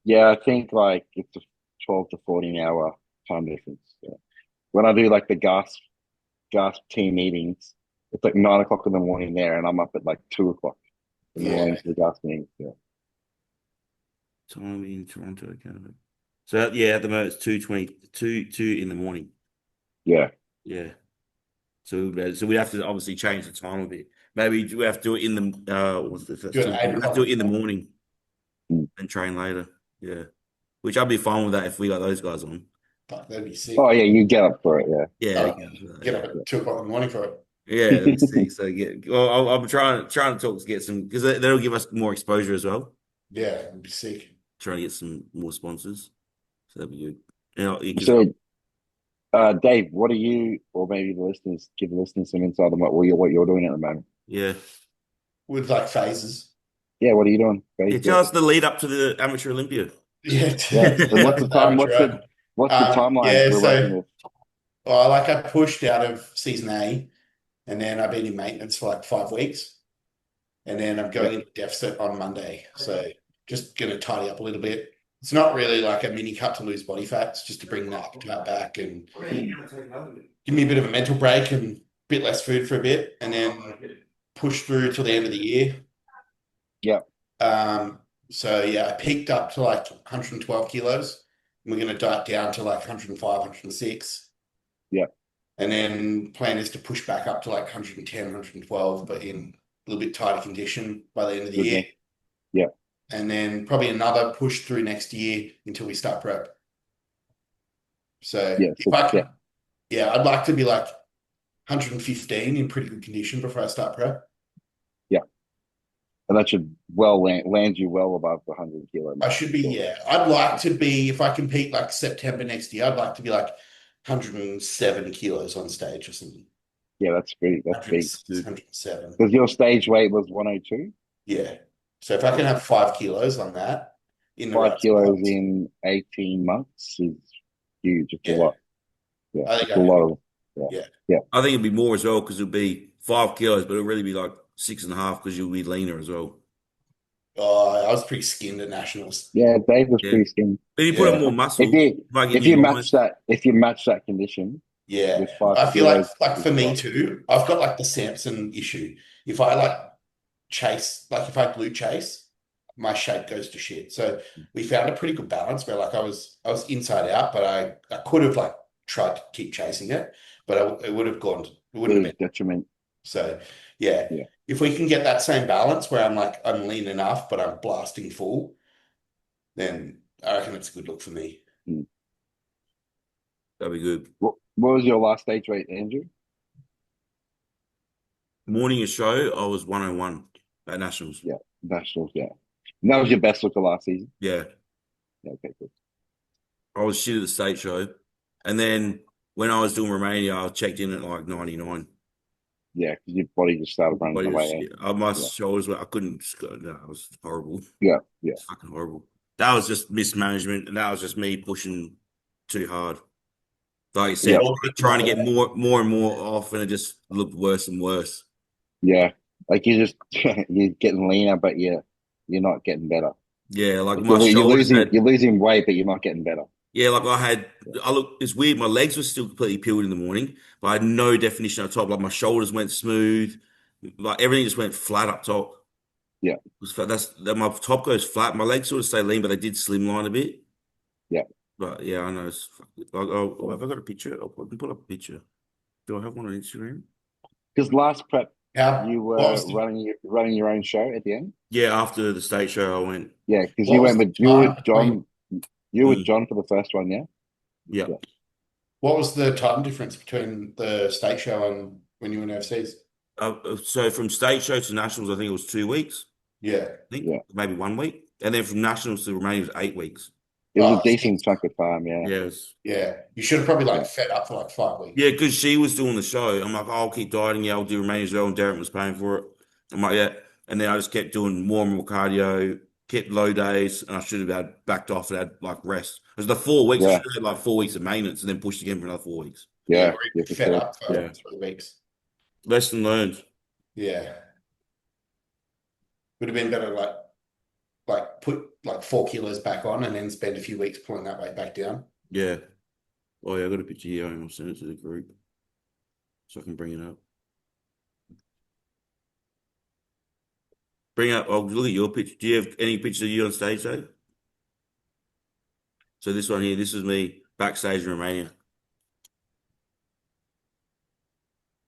Yeah, I think like it's a 12 to 14 hour time difference. Yeah. When I do like the gasp team meetings, it's like 9 o'clock in the morning there, and I'm up at like 2 o'clock in the yeah. morning for the gasp meetings. Yeah. Time in Toronto, Canada. So yeah, at the moment it's 2:20, two in the morning. Yeah. Yeah. So we have to obviously change the time a bit. Maybe we have to do it in the what's the first Do it time? at 8 We have to do o'clock. it in the morning Mm. and train later. Yeah. Which I'd be fine with that if we got those guys on. Fuck, that'd be sick. Oh yeah, you get up for it. Yeah. Yeah, Uh, okay, for that, get yeah. up at 2 o'clock in the morning for it. Yeah, that'd be sick. So get well, I'm trying to talk to get some because that'll give us more exposure as well. Yeah, it'd be sick. Trying to get some more sponsors. So that'd be good. Because So, Dave, what are you, or maybe the listeners, give the listeners some insight on what you're doing at the moment? yeah. With like phases. Yeah, what are you doing? Yeah, tell us the lead up to the Amateur Olympia. Yeah. Yeah. And what's the time? Amateur. What's the timeline Yeah, we're working so with? well, like I pushed out of season A, and then I've been in maintenance for like 5 weeks, and then I'm going Yeah. into deficit on Monday. So just gonna tidy up a little bit. It's not really like a mini cut to lose body fat. It's just to bring the appetite back and give me a bit of a mental break and a bit less food for a bit, and then push through till the end of the year. Yeah. So yeah, I peaked up to like 112 kilos. And we're going to diet down to like 105, 106. Yeah. And then plan is to push back up to like 110, 112, but in a little bit tighter condition by the end of the Good, year. yeah. And then probably another push through next year until we start prep. So Yeah. if I can, yeah, I'd like to be like 115 in pretty good condition before I start prep. And that should land you well above the 100 kilo mark. I should be, yeah. I'd like to be, if I compete like September next year, I'd like to be like 107 kilos on stage or something. Yeah, that's big. That's big. 107. Because your stage weight was 102? Yeah. So if I can have 5 kilos on that in the 5 right kilos spots, in 18 months is huge. It's Yeah. a lot. Yeah, I think it's a lot of. I think it'd be more as well because it'll be 5 kilos, but it'll really be like 6.5 because you'll be leaner as well. Oh, I was pretty skinned at nationals. Yeah, Dave was Yeah. pretty skinny. But if you put Yeah. on more muscle, If you might get if you new match that condition Yeah. with 5 I feel like kilos, for me too, I've got like the Samson issue. If I like chase, like if I glute chase, my shape goes to shit. So we found a pretty good balance where like I was inside out, but I could have like tried to keep chasing it, but it would have gone, it wouldn't have been. detriment. So yeah, Yeah. if we can get that same balance where I'm lean enough, but I'm blasting full, then I reckon it's a good look for me. that'd be good. What was your last stage weight, Andrew? Morning of show, I was 101 at Nationals. Yeah, nationals. Yeah, and that was your best look of last season. Yeah. Yeah, okay, good. I was shit at the state show. And then when I was doing Romania, I checked in at like 99. Yeah, because your body just started running Body away. was, my shoulders were, I couldn't just go, no, it was horrible. Yeah, yeah. It's fucking horrible. That was just mismanagement, and that was just me pushing too hard. Like you Yeah. said, trying to get more and more off, and it just looked worse and worse. Yeah. Like you just you're getting leaner, but you're not getting better. Yeah, like Like my shoulders you're had. losing weight, but you're not getting better. Yeah, like I look, it's weird. My legs were still completely peeled in the morning, but I had no definition up top. Like my shoulders went smooth, like everything just went flat up top. Yeah. It was flat. My top goes flat. My legs sort of stay lean, but they did slimline a bit. Yeah. But yeah, I know. Have I got a picture? I can pull up a picture. Do I have one on Instagram? Because last prep How you what were was the running your own show at the end. Yeah, after the state show, I went. Yeah, because what was the you were time with between John. You were with Mm, John for the first one, yeah? yeah. Yeah. what was the time difference between the state show and when you went overseas? So from state show to nationals, I think it was 2 weeks. Yeah. I think Yeah. maybe 1 week, and then from nationals to Romania was 8 weeks. It was a Oh, decent chunk of time, yeah. Yeah, it was, yeah. You should have probably Yeah. like fed up for like 5 weeks. yeah, because she was doing the show. I'm like, oh, I'll keep dieting. Yeah, I'll do Romania as well. And Derek was paying for it. I'm like, yeah. And then I just kept doing more and more cardio, kept low days, and I should have had backed off and had like rest. It was the 4 weeks. I Yeah. should have had like 4 weeks of maintenance and then pushed again for another 4 weeks. Yeah, Yeah. or Yeah, even for fed sure. up for Yeah. 3 weeks. Lesson learned. Yeah. Would have been better like put like 4 kilos back on and then spend a few weeks pulling that weight back down. Yeah. Oh, yeah, I got a picture here. I'll send it to the group so I can bring it up. Oh, look at your picture. Do you have any pictures of you on stage, though? So this one here, this is me backstage in Romania.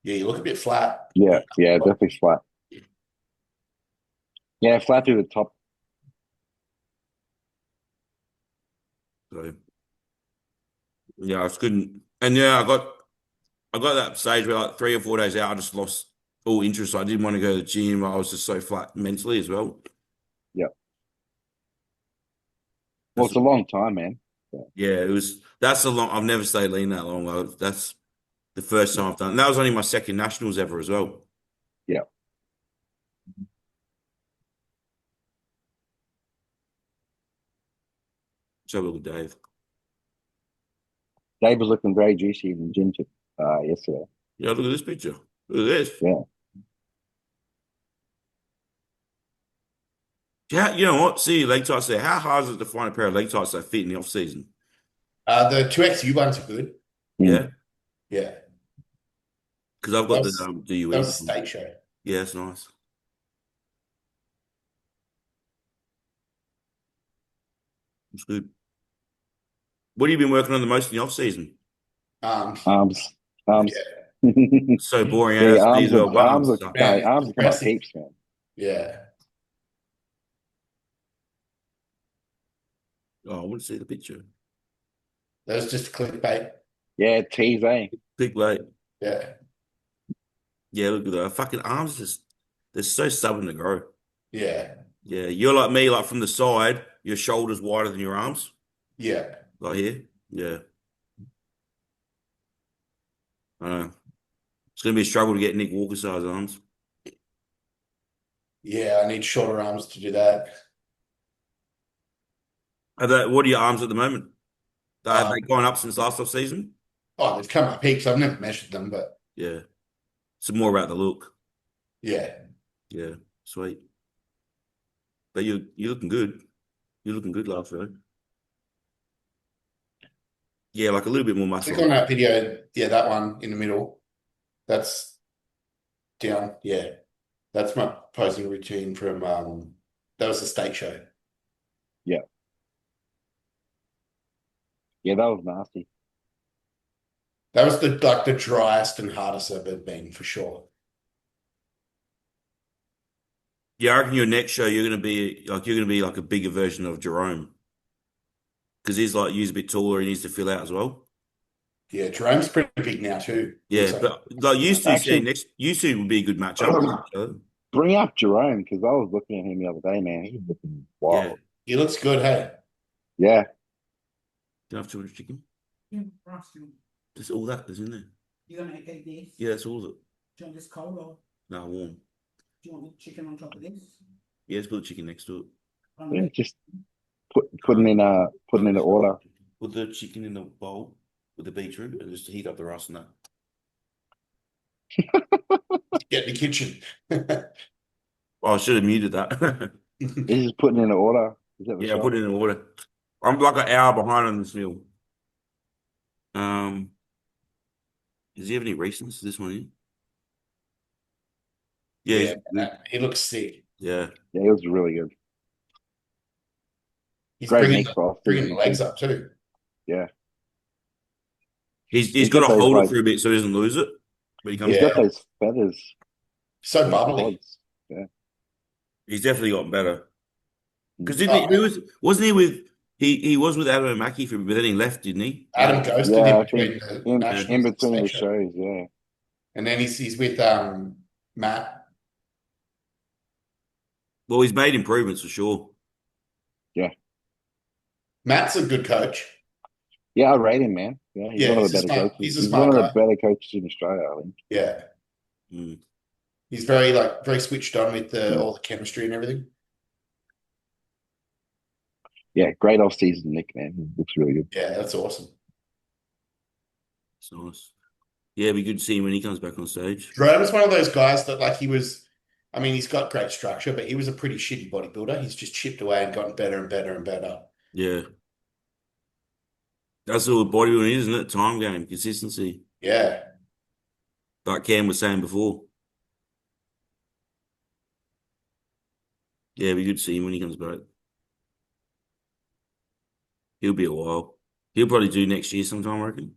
Yeah, you look a bit flat. Yeah, yeah, definitely flat. Yeah, flat through the top. So yeah, it's good. And yeah, I got that stage where like 3 or 4 days out, I just lost all interest. I didn't want to go to the gym. I was just so flat mentally as well. Yeah. Well, That's it's a long time, man. Yeah. yeah, that's a long. I've never stayed lean that long. That's the first time I've done. And that was only my second nationals ever as well. Yeah. So look at Dave. Dave was looking very juicy in the gym yesterday. Yeah, look at this picture. Look at this. Yeah. Yeah, you know what? See leg tights there. How hard is it to find a pair of leg tights that fit in the off season? The 2XU ones are good. Mm. Yeah, Yeah. because I've got the That was a UE. state show. Yeah, it's nice. It's good. What have you been working on the most in the off season? Arms. Arms. Yeah. So boring. Yeah, That's me as well. One arm arms suck. Man, arms have come up impressive. heaps, man. Yeah. Oh, I want to see the picture. That was just clickbait. Yeah, tease, eh? Big weight. Yeah. Yeah, look at that. Fucking arms just they're so stubborn to grow. Yeah. Yeah, you're like me, like from the side, your shoulders wider than your arms. Yeah. Like here. Yeah. I know. It's gonna be a struggle to get Nick Walker size arms. Yeah. I need shorter arms to do that. What are your arms at the moment? Have they Um, gone up since last off season? they've come up heaps. I've never measured them, but Yeah. It's more about the look. yeah. Yeah. Sweet. But you're looking good. You're looking good last row. Yeah, like a little bit more muscle. Click on that video. Yeah, that one in the middle. That's down. Yeah. That's my posing routine from that was the state show. Yeah. Yeah, that was nasty. That was the driest and hardest I've ever been for sure. Yeah, I reckon your next show you're gonna be like a bigger version of Jerome. Because he's a bit taller, he needs to fill out as well. Yeah, Jerome's pretty big now too. Yeah, Looks but like Actually, used to would be a good matchup with each other. bring up Jerome because I was looking at him the other day, man. He's looking Yeah. wild. he looks good, hey. Yeah. Do you have too much chicken? Yeah, frosting. Just all that is in there. You're gonna make this? Yeah, that's all of it. Do you want this cold or No, warm. do you want the chicken on top of this? Yeah, let's put the chicken next to it. Yeah, just putting in the order. Put the chicken in the bowl. with the beetroot and just heat up the rice and that. Get in the kitchen. Oh, I should have muted that. He's just putting in an order. Is that the Yeah, I shop? put it in order. I'm like an hour behind on this meal. Does he have any recents? This one here? Yeah, Yeah, good. he looks sick. Yeah. Yeah, it was really good. He's Great bringing mix for off bringing the season legs too. up too. Yeah, He's he's got got to those hold it like for a bit so he doesn't lose it. But he comes he's Yeah. got those feathers So in his bubbly. quads. Yeah. He's definitely gotten better. Because didn't Oh, he wasn't he with he was with Adam and Mackie for a bit, but then he left, didn't he? Adam ghosted Yeah, him I think between the in Yeah. in nationals and between the state show. shows, yeah. And then he's with Matt. Well, he's made improvements for sure. Matt's a good coach. Yeah, I rate him, man. Yeah, he's Yeah, one of he's the a better smart coaches. he's a He's one smart of the guy. better coaches in Australia, I think. Yeah. Mm. He's very switched on with Mm. all the chemistry and everything. Yeah, great off season, Nick, man. He looks really good. Yeah, that's awesome. It's nice. Yeah, it'd be good to see him when he comes back on stage. Jerome's one of those guys that I mean, he's got great structure, but he was a pretty shitty bodybuilder. He's just chipped away and gotten better and better and better. Yeah. That's all bodybuilding is, isn't it? Time game, consistency. Yeah. Like Cam was saying before. Yeah, it'd be good to see him when he comes back. He'll be a while. He'll probably do next year sometime, I reckon.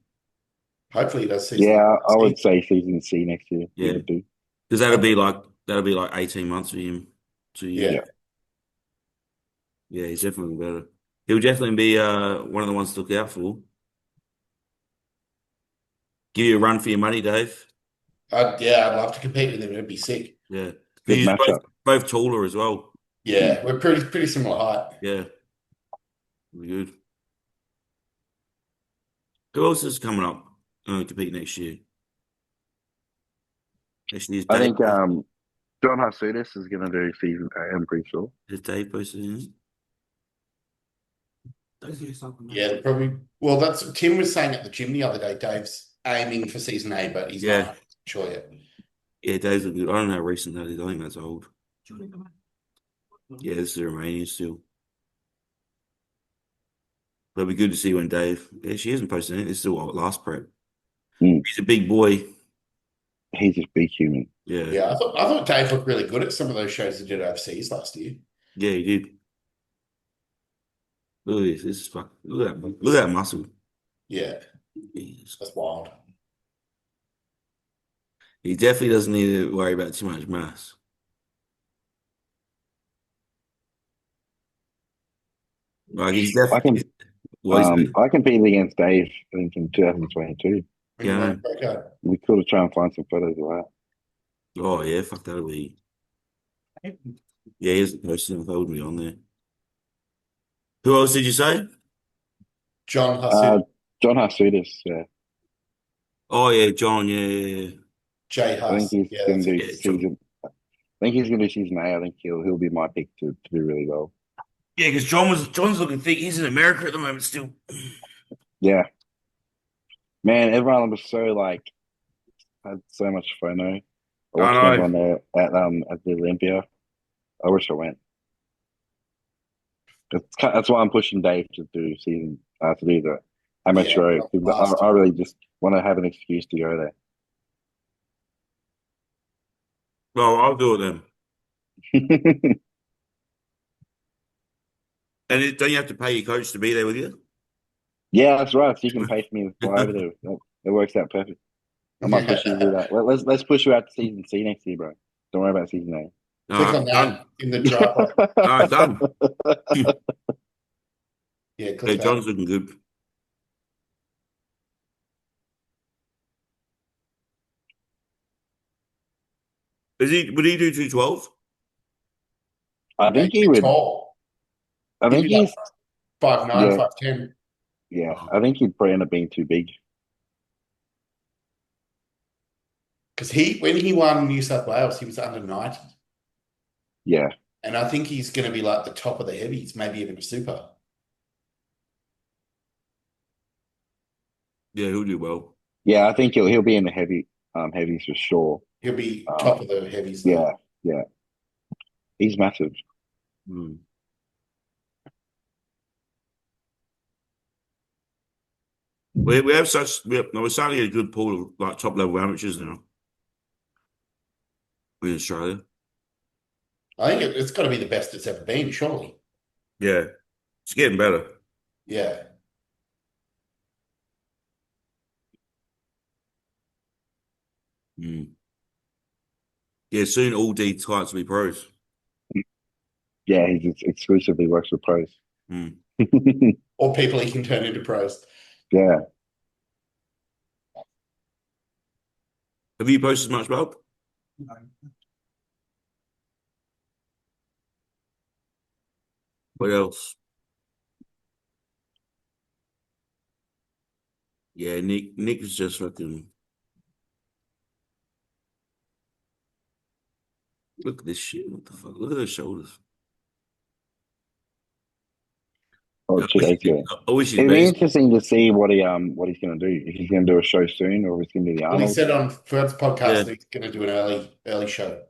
Hopefully he does season. Yeah, I would say season C next year. He Yeah. would do. Because that'll be like 18 months for him. 2 years. Yeah. Yeah, he's definitely better. He'll definitely be one of the ones to look out for. Give you a run for your money, Dave. I'd love to compete with him. It'd be sick. Yeah. Good He's matchup. both taller as well. Yeah, we're pretty similar height. Yeah. Really good. Who else is coming up to compete next year? Next year's I Dave. think John Harsudis is going to do season A, I'm pretty sure. Is Dave posted in it? Let's do something. Yeah, probably. Well, that's Tim was saying at the gym the other day. Dave's aiming for season A, but he's Yeah. not sure yet. Yeah, Dave's looking good. I don't know how recent that is. I think that's old. Do you want to come back? Yeah, this is Romanian still. But it'll be good to see when Dave. Yeah, she hasn't posted anything. This is still last prep. He's a big boy. He's just big human. Yeah. Yeah, I thought Dave looked really good at some of those shows he did overseas last year. Yeah, he did. Look at this. This is fuck. Look at that muscle. Yeah, Jeez. that's wild. He definitely doesn't need to worry about too much mass. Like he's I can definitely. Well, he's- I competed against Dave, I think, in 2022. Yeah. Okay. We could have tried and find some photos of that. Oh yeah, fuck that'll be. Yeah, he hasn't posted them. That would be on there. Who else did you say? John Hussey, John Harsudis, yeah. Oh yeah, John. Yeah. Jay I think Huss. he's Yeah, going that's to it. do Yeah, season. I think he's going to do season A. I think he'll be my pick to do really well. Yeah, because John's looking thick. He's in America at the moment still. Yeah, man, everyone was so like had so much FOMO. I watched know. everyone there at the Olympia. I wish I went. That's why I'm pushing Dave to do season to do the amateur. Yeah, Because I really just want to have an excuse to go there. Well, I'll do it then. And don't you have to pay your coach to be there with you? Yeah, that's right. So you can pay for me to fly over there. It works out perfect. I might push you to do that. Let's push you out to season C next year, bro. Don't worry about season A. Click on Done. that in the drop. All right, done. Yeah, Yeah, click that. John's looking good. Would he do 212? I think he He's would. tall. I think He'd be he's. 5'9", Yeah. 5'10". Yeah, I think he'd probably end up being too big. Because when he won New South Wales, he was under 90. Yeah, And I think he's going to be like the top of the heavies, maybe even a super. Yeah, he'll do well. Yeah, I think he'll be in the heavies for sure. He'll be Um, top of the heavies though. yeah, yeah, he's massive. Mm. We have we're starting to get a good pool of like top level amateurs now in Australia. I think it's got to be the best it's ever been, surely. Yeah, it's getting better. Yeah. Mm. Yeah, soon all D types will be pros. Yeah, exclusively works with pros. Mm. Or people he can turn into pros. Yeah. Have you posted much, Bob? No. What else? Yeah, Nick is just fucking. Look at this shit. What the fuck? Look at those shoulders. Oh, I 2 days ago. wish his It'd be base. interesting to see what he's going to do. If he's going to do a show soon, or if he's going to do the Well, he Arnold said on Ferd's podcast Yeah. that he's going to do an early show.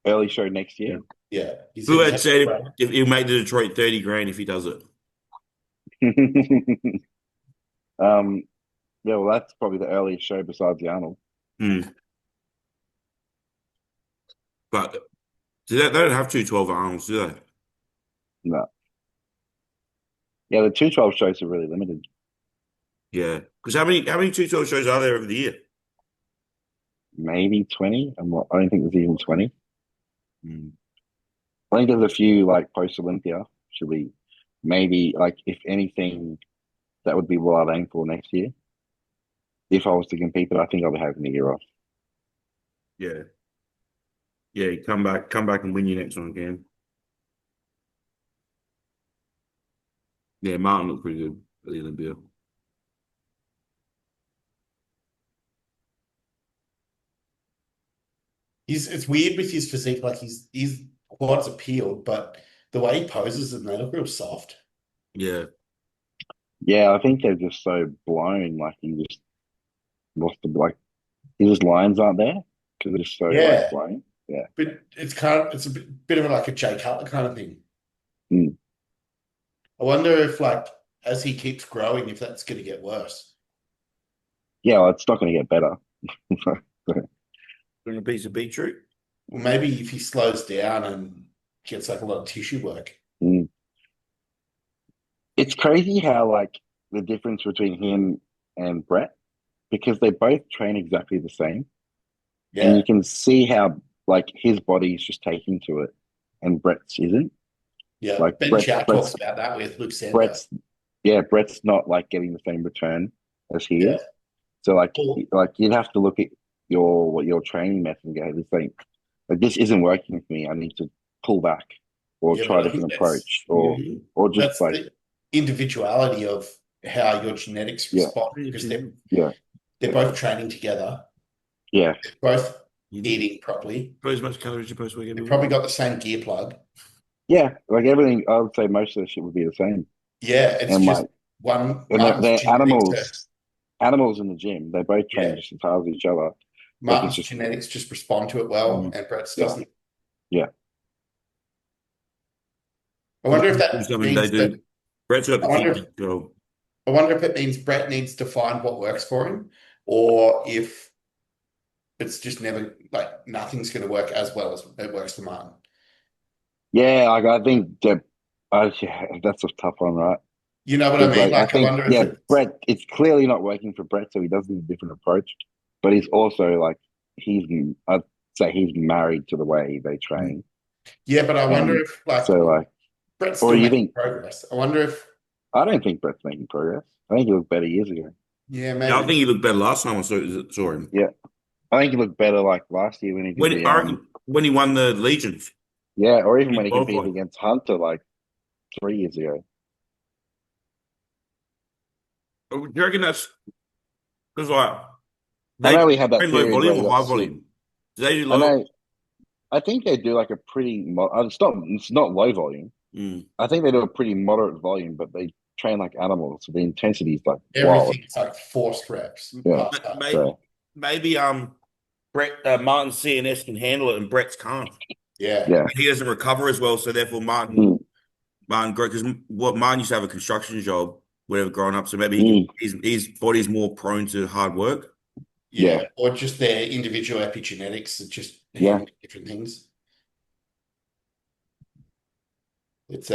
early show next year. Yeah. He said Who he's had said having if he'll make the Detroit 30 grand if he does it? um, yeah, well, that's probably the earliest show besides the Arnold. Mm. But they don't have 212 Arnolds, do they? No, yeah, the 212 shows are really limited. Yeah. Because how many 212 shows are there over the year? Maybe 20. I don't think there's even 20. Mm. I think there's a few like post Olympia. Should be maybe like if anything, that would be what I'd aim for next year. If I was to compete, but I think I'll be having a year off. Yeah. Yeah, come back and win your next one again. Yeah, Martin looked pretty good at the Olympia. it's weird with his physique, like his quads are peeled, but the way he poses and they look real soft. Yeah. Yeah, I think they're just so blown. Like he just lost the like his lines aren't there because they're just so like Yeah. blown. Yeah. But it's a bit of like a Jay Cutler kind of thing. Mm. I wonder if like as he keeps growing, if that's going to get worse. Yeah, well, it's not going to get better. Doing a piece of beetroot. Well, maybe if he slows down and gets like a lot of tissue work. Mm. It's crazy how like the difference between him and Brett because they both train exactly the same, and Yeah. you can see how like his body's just taking to it, and Brett's isn't. Yeah. Like Ben Chow talks about that with Luke Sandberg. Brett's Brett's not like getting the same return as he Yeah. is. So Well, like you'd have to look at your training method and go, this ain't like this isn't working for me. I need to pull back or yeah, try but a I think different approach Mhm. or just that's like the individuality of how your genetics yeah respond because yeah they're both training together, yeah both You eating properly. put as much calories you post weekend. They've probably got the same gear plug. yeah like everything. I would say most of the shit would be the same. Yeah, it's And just like one and Martin's they're genetics. animals in the gym. They both train Yeah, just as hard as each other. Like it's Martin's just genetics just respond to it well, mm, and Brett's yeah doesn't. yeah. I wonder if Do that something they means that. do. Brett's got I the wonder kid if control. I wonder if it means Brett needs to find what works for him, or if it's just never like nothing's going to work as well as it works for Martin. Yeah, like I think that yeah, that's a tough one, right? You know what I Because mean? like I Like I think wonder if yeah, it's Brett, it's clearly not working for Brett, so he does need a different approach. But he's also like he's I'd say he's married to the way they train, yeah, but I wonder and if like so like Brett's or still you making think progress. I wonder if I don't think Brett's making progress. I think he looked better years ago. yeah, Yeah, I maybe. think he looked better last time I saw him. Yeah, I think he looked better like last year when he did When the I reckon when he won the Legions, yeah, or even he when he competed qualified. against Hunter like 3 years ago. Do you reckon that's because like I they know we had that train low period where volume he or got high sick. volume? Do they do I low? know. I think they do like a pretty. It's not low volume. Mm. I think they do a pretty moderate volume, but train like animals. So the intensity is like wild. Everything's like forced reps. Yeah. Maybe, So maybe Brett Martin's CNS can handle it and Brett's can't. Yeah. yeah. He doesn't recover as well, so therefore Mm. Martin, because what Martin used to have a construction job, whatever, growing up, so maybe his body's more prone to hard work. Yeah. Or just their individual epigenetics that just Yeah. handle different things. It's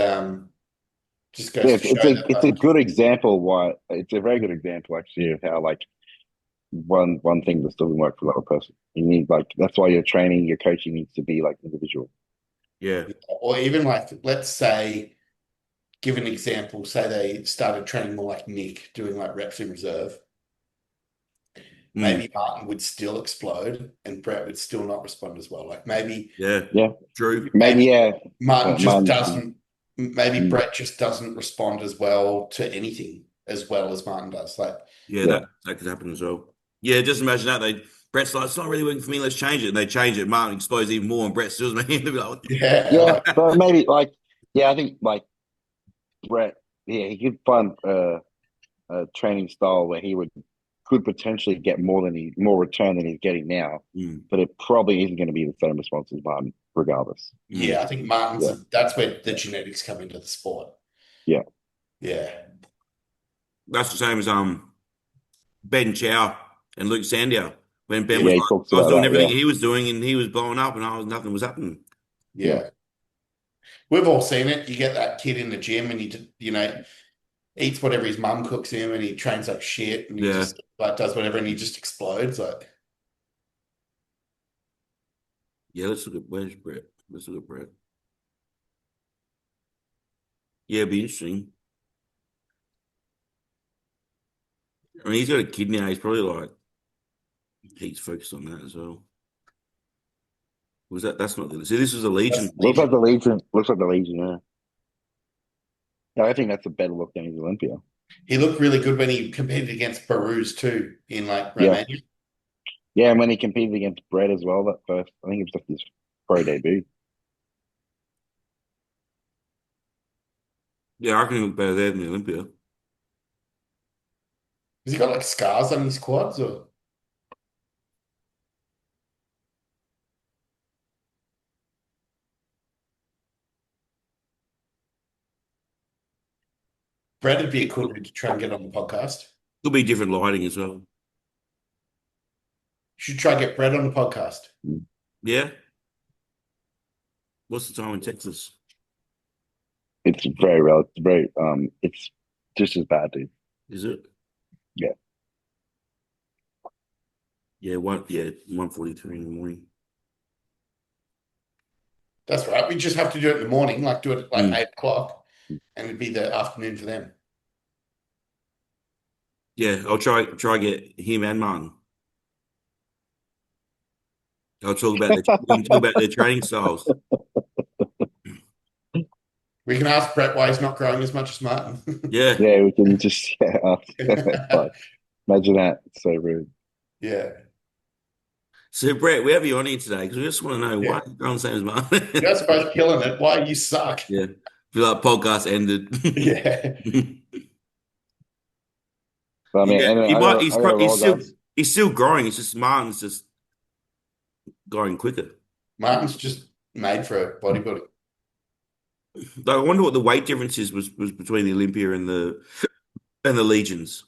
just goes Yeah, to show it's a that good example why it's a very good example actually of how like one thing just doesn't work for the other person. You need like that's why your training, your coaching needs to be like individual. Yeah. or even like let's say give an example, say they started training more like Nick, doing like reps in reserve. Maybe Martin would still explode and Brett would still not respond as well. Like maybe Yeah. True. Maybe Martin just Martin- doesn't, maybe Mm. Brett just doesn't respond as well to anything as well as Martin does. Like, Yeah, that could happen as well. Yeah, just imagine that. Brett's like, it's not really working for me, let's change it. And they change it. Martin explodes even more and Brett still doesn't make like, yeah, Yeah, like, but maybe like I think like Brett, he could find a training style where he could potentially get more return than he's getting now, but it probably isn't going to be the same response as Martin, regardless. yeah, I think Martin's that's where the genetics come into the sport. Yeah. Yeah. That's the same as Ben Chow and Luke Sandow. When Ben Yeah, was he like, talks I was about doing that, everything yeah. he was doing and he was blowing up and nothing was happening. Yeah. We've all seen it. You get that kid in the gym and he eats whatever his mum cooks him and he trains like shit and he just like does whatever and he just explodes. Like, Yeah, let's look at where's Brett. Let's look at Brett. Yeah, it'd be interesting. I mean, he's got a kid now. He's probably like he's focused on that as well. Was that's not the see? This was a Legion. Looks like the Legion. Looks like the Legion. Yeah. Yeah, I think that's a better look than his Olympia. he looked really good when he competed against Baruz too in like Romania. Yeah, and when he competed against Brett as well, that first, I think it was just his pro debut. Yeah, I reckon he looked better there than the Olympia. Has he got like scars on his quads or? Brett would be a cool dude to try and get on the podcast. Could be different lighting as well. You should try and get Brett on the podcast. Yeah. What's the time in Texas? It's very relative. Very it's just as bad, dude. Is it? Yeah. Yeah, 1:43 in the morning. That's right. We just have to do it in the morning, like do it at like 8 o'clock, and it'd be the afternoon for them. Yeah, I'll try get him and Martin. I'll talk about their training styles. We can ask Brett why he's not growing as much as Martin. Yeah. Yeah, we can just but imagine that. It's so rude. Yeah. So Brett, we have you on here today because we just want to know why you're growing the same as Martin. You guys are both killing it. Why you suck? Yeah. Feel like podcast ended. Yeah. But, I mean, Yeah, anyway, he's still growing. It's just Martin's just going quicker. Martin's just made for bodybuilding. Like, I wonder what the weight differences was between the Olympia and the Legions.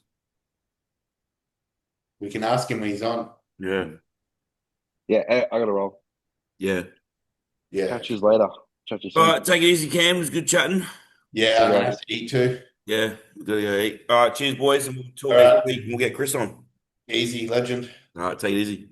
We can ask him when he's on. Yeah. Yeah, I gotta roll. Yeah. Yeah. Catch you later. Chat you soon. All right, take it easy, Cam. It was good chatting. Yeah, I'm gonna have to eat too. Yeah, gotta go eat. All right, cheers, boys, and we'll talk All right. next week. We'll get Chris on. Easy, legend. All right, take it easy.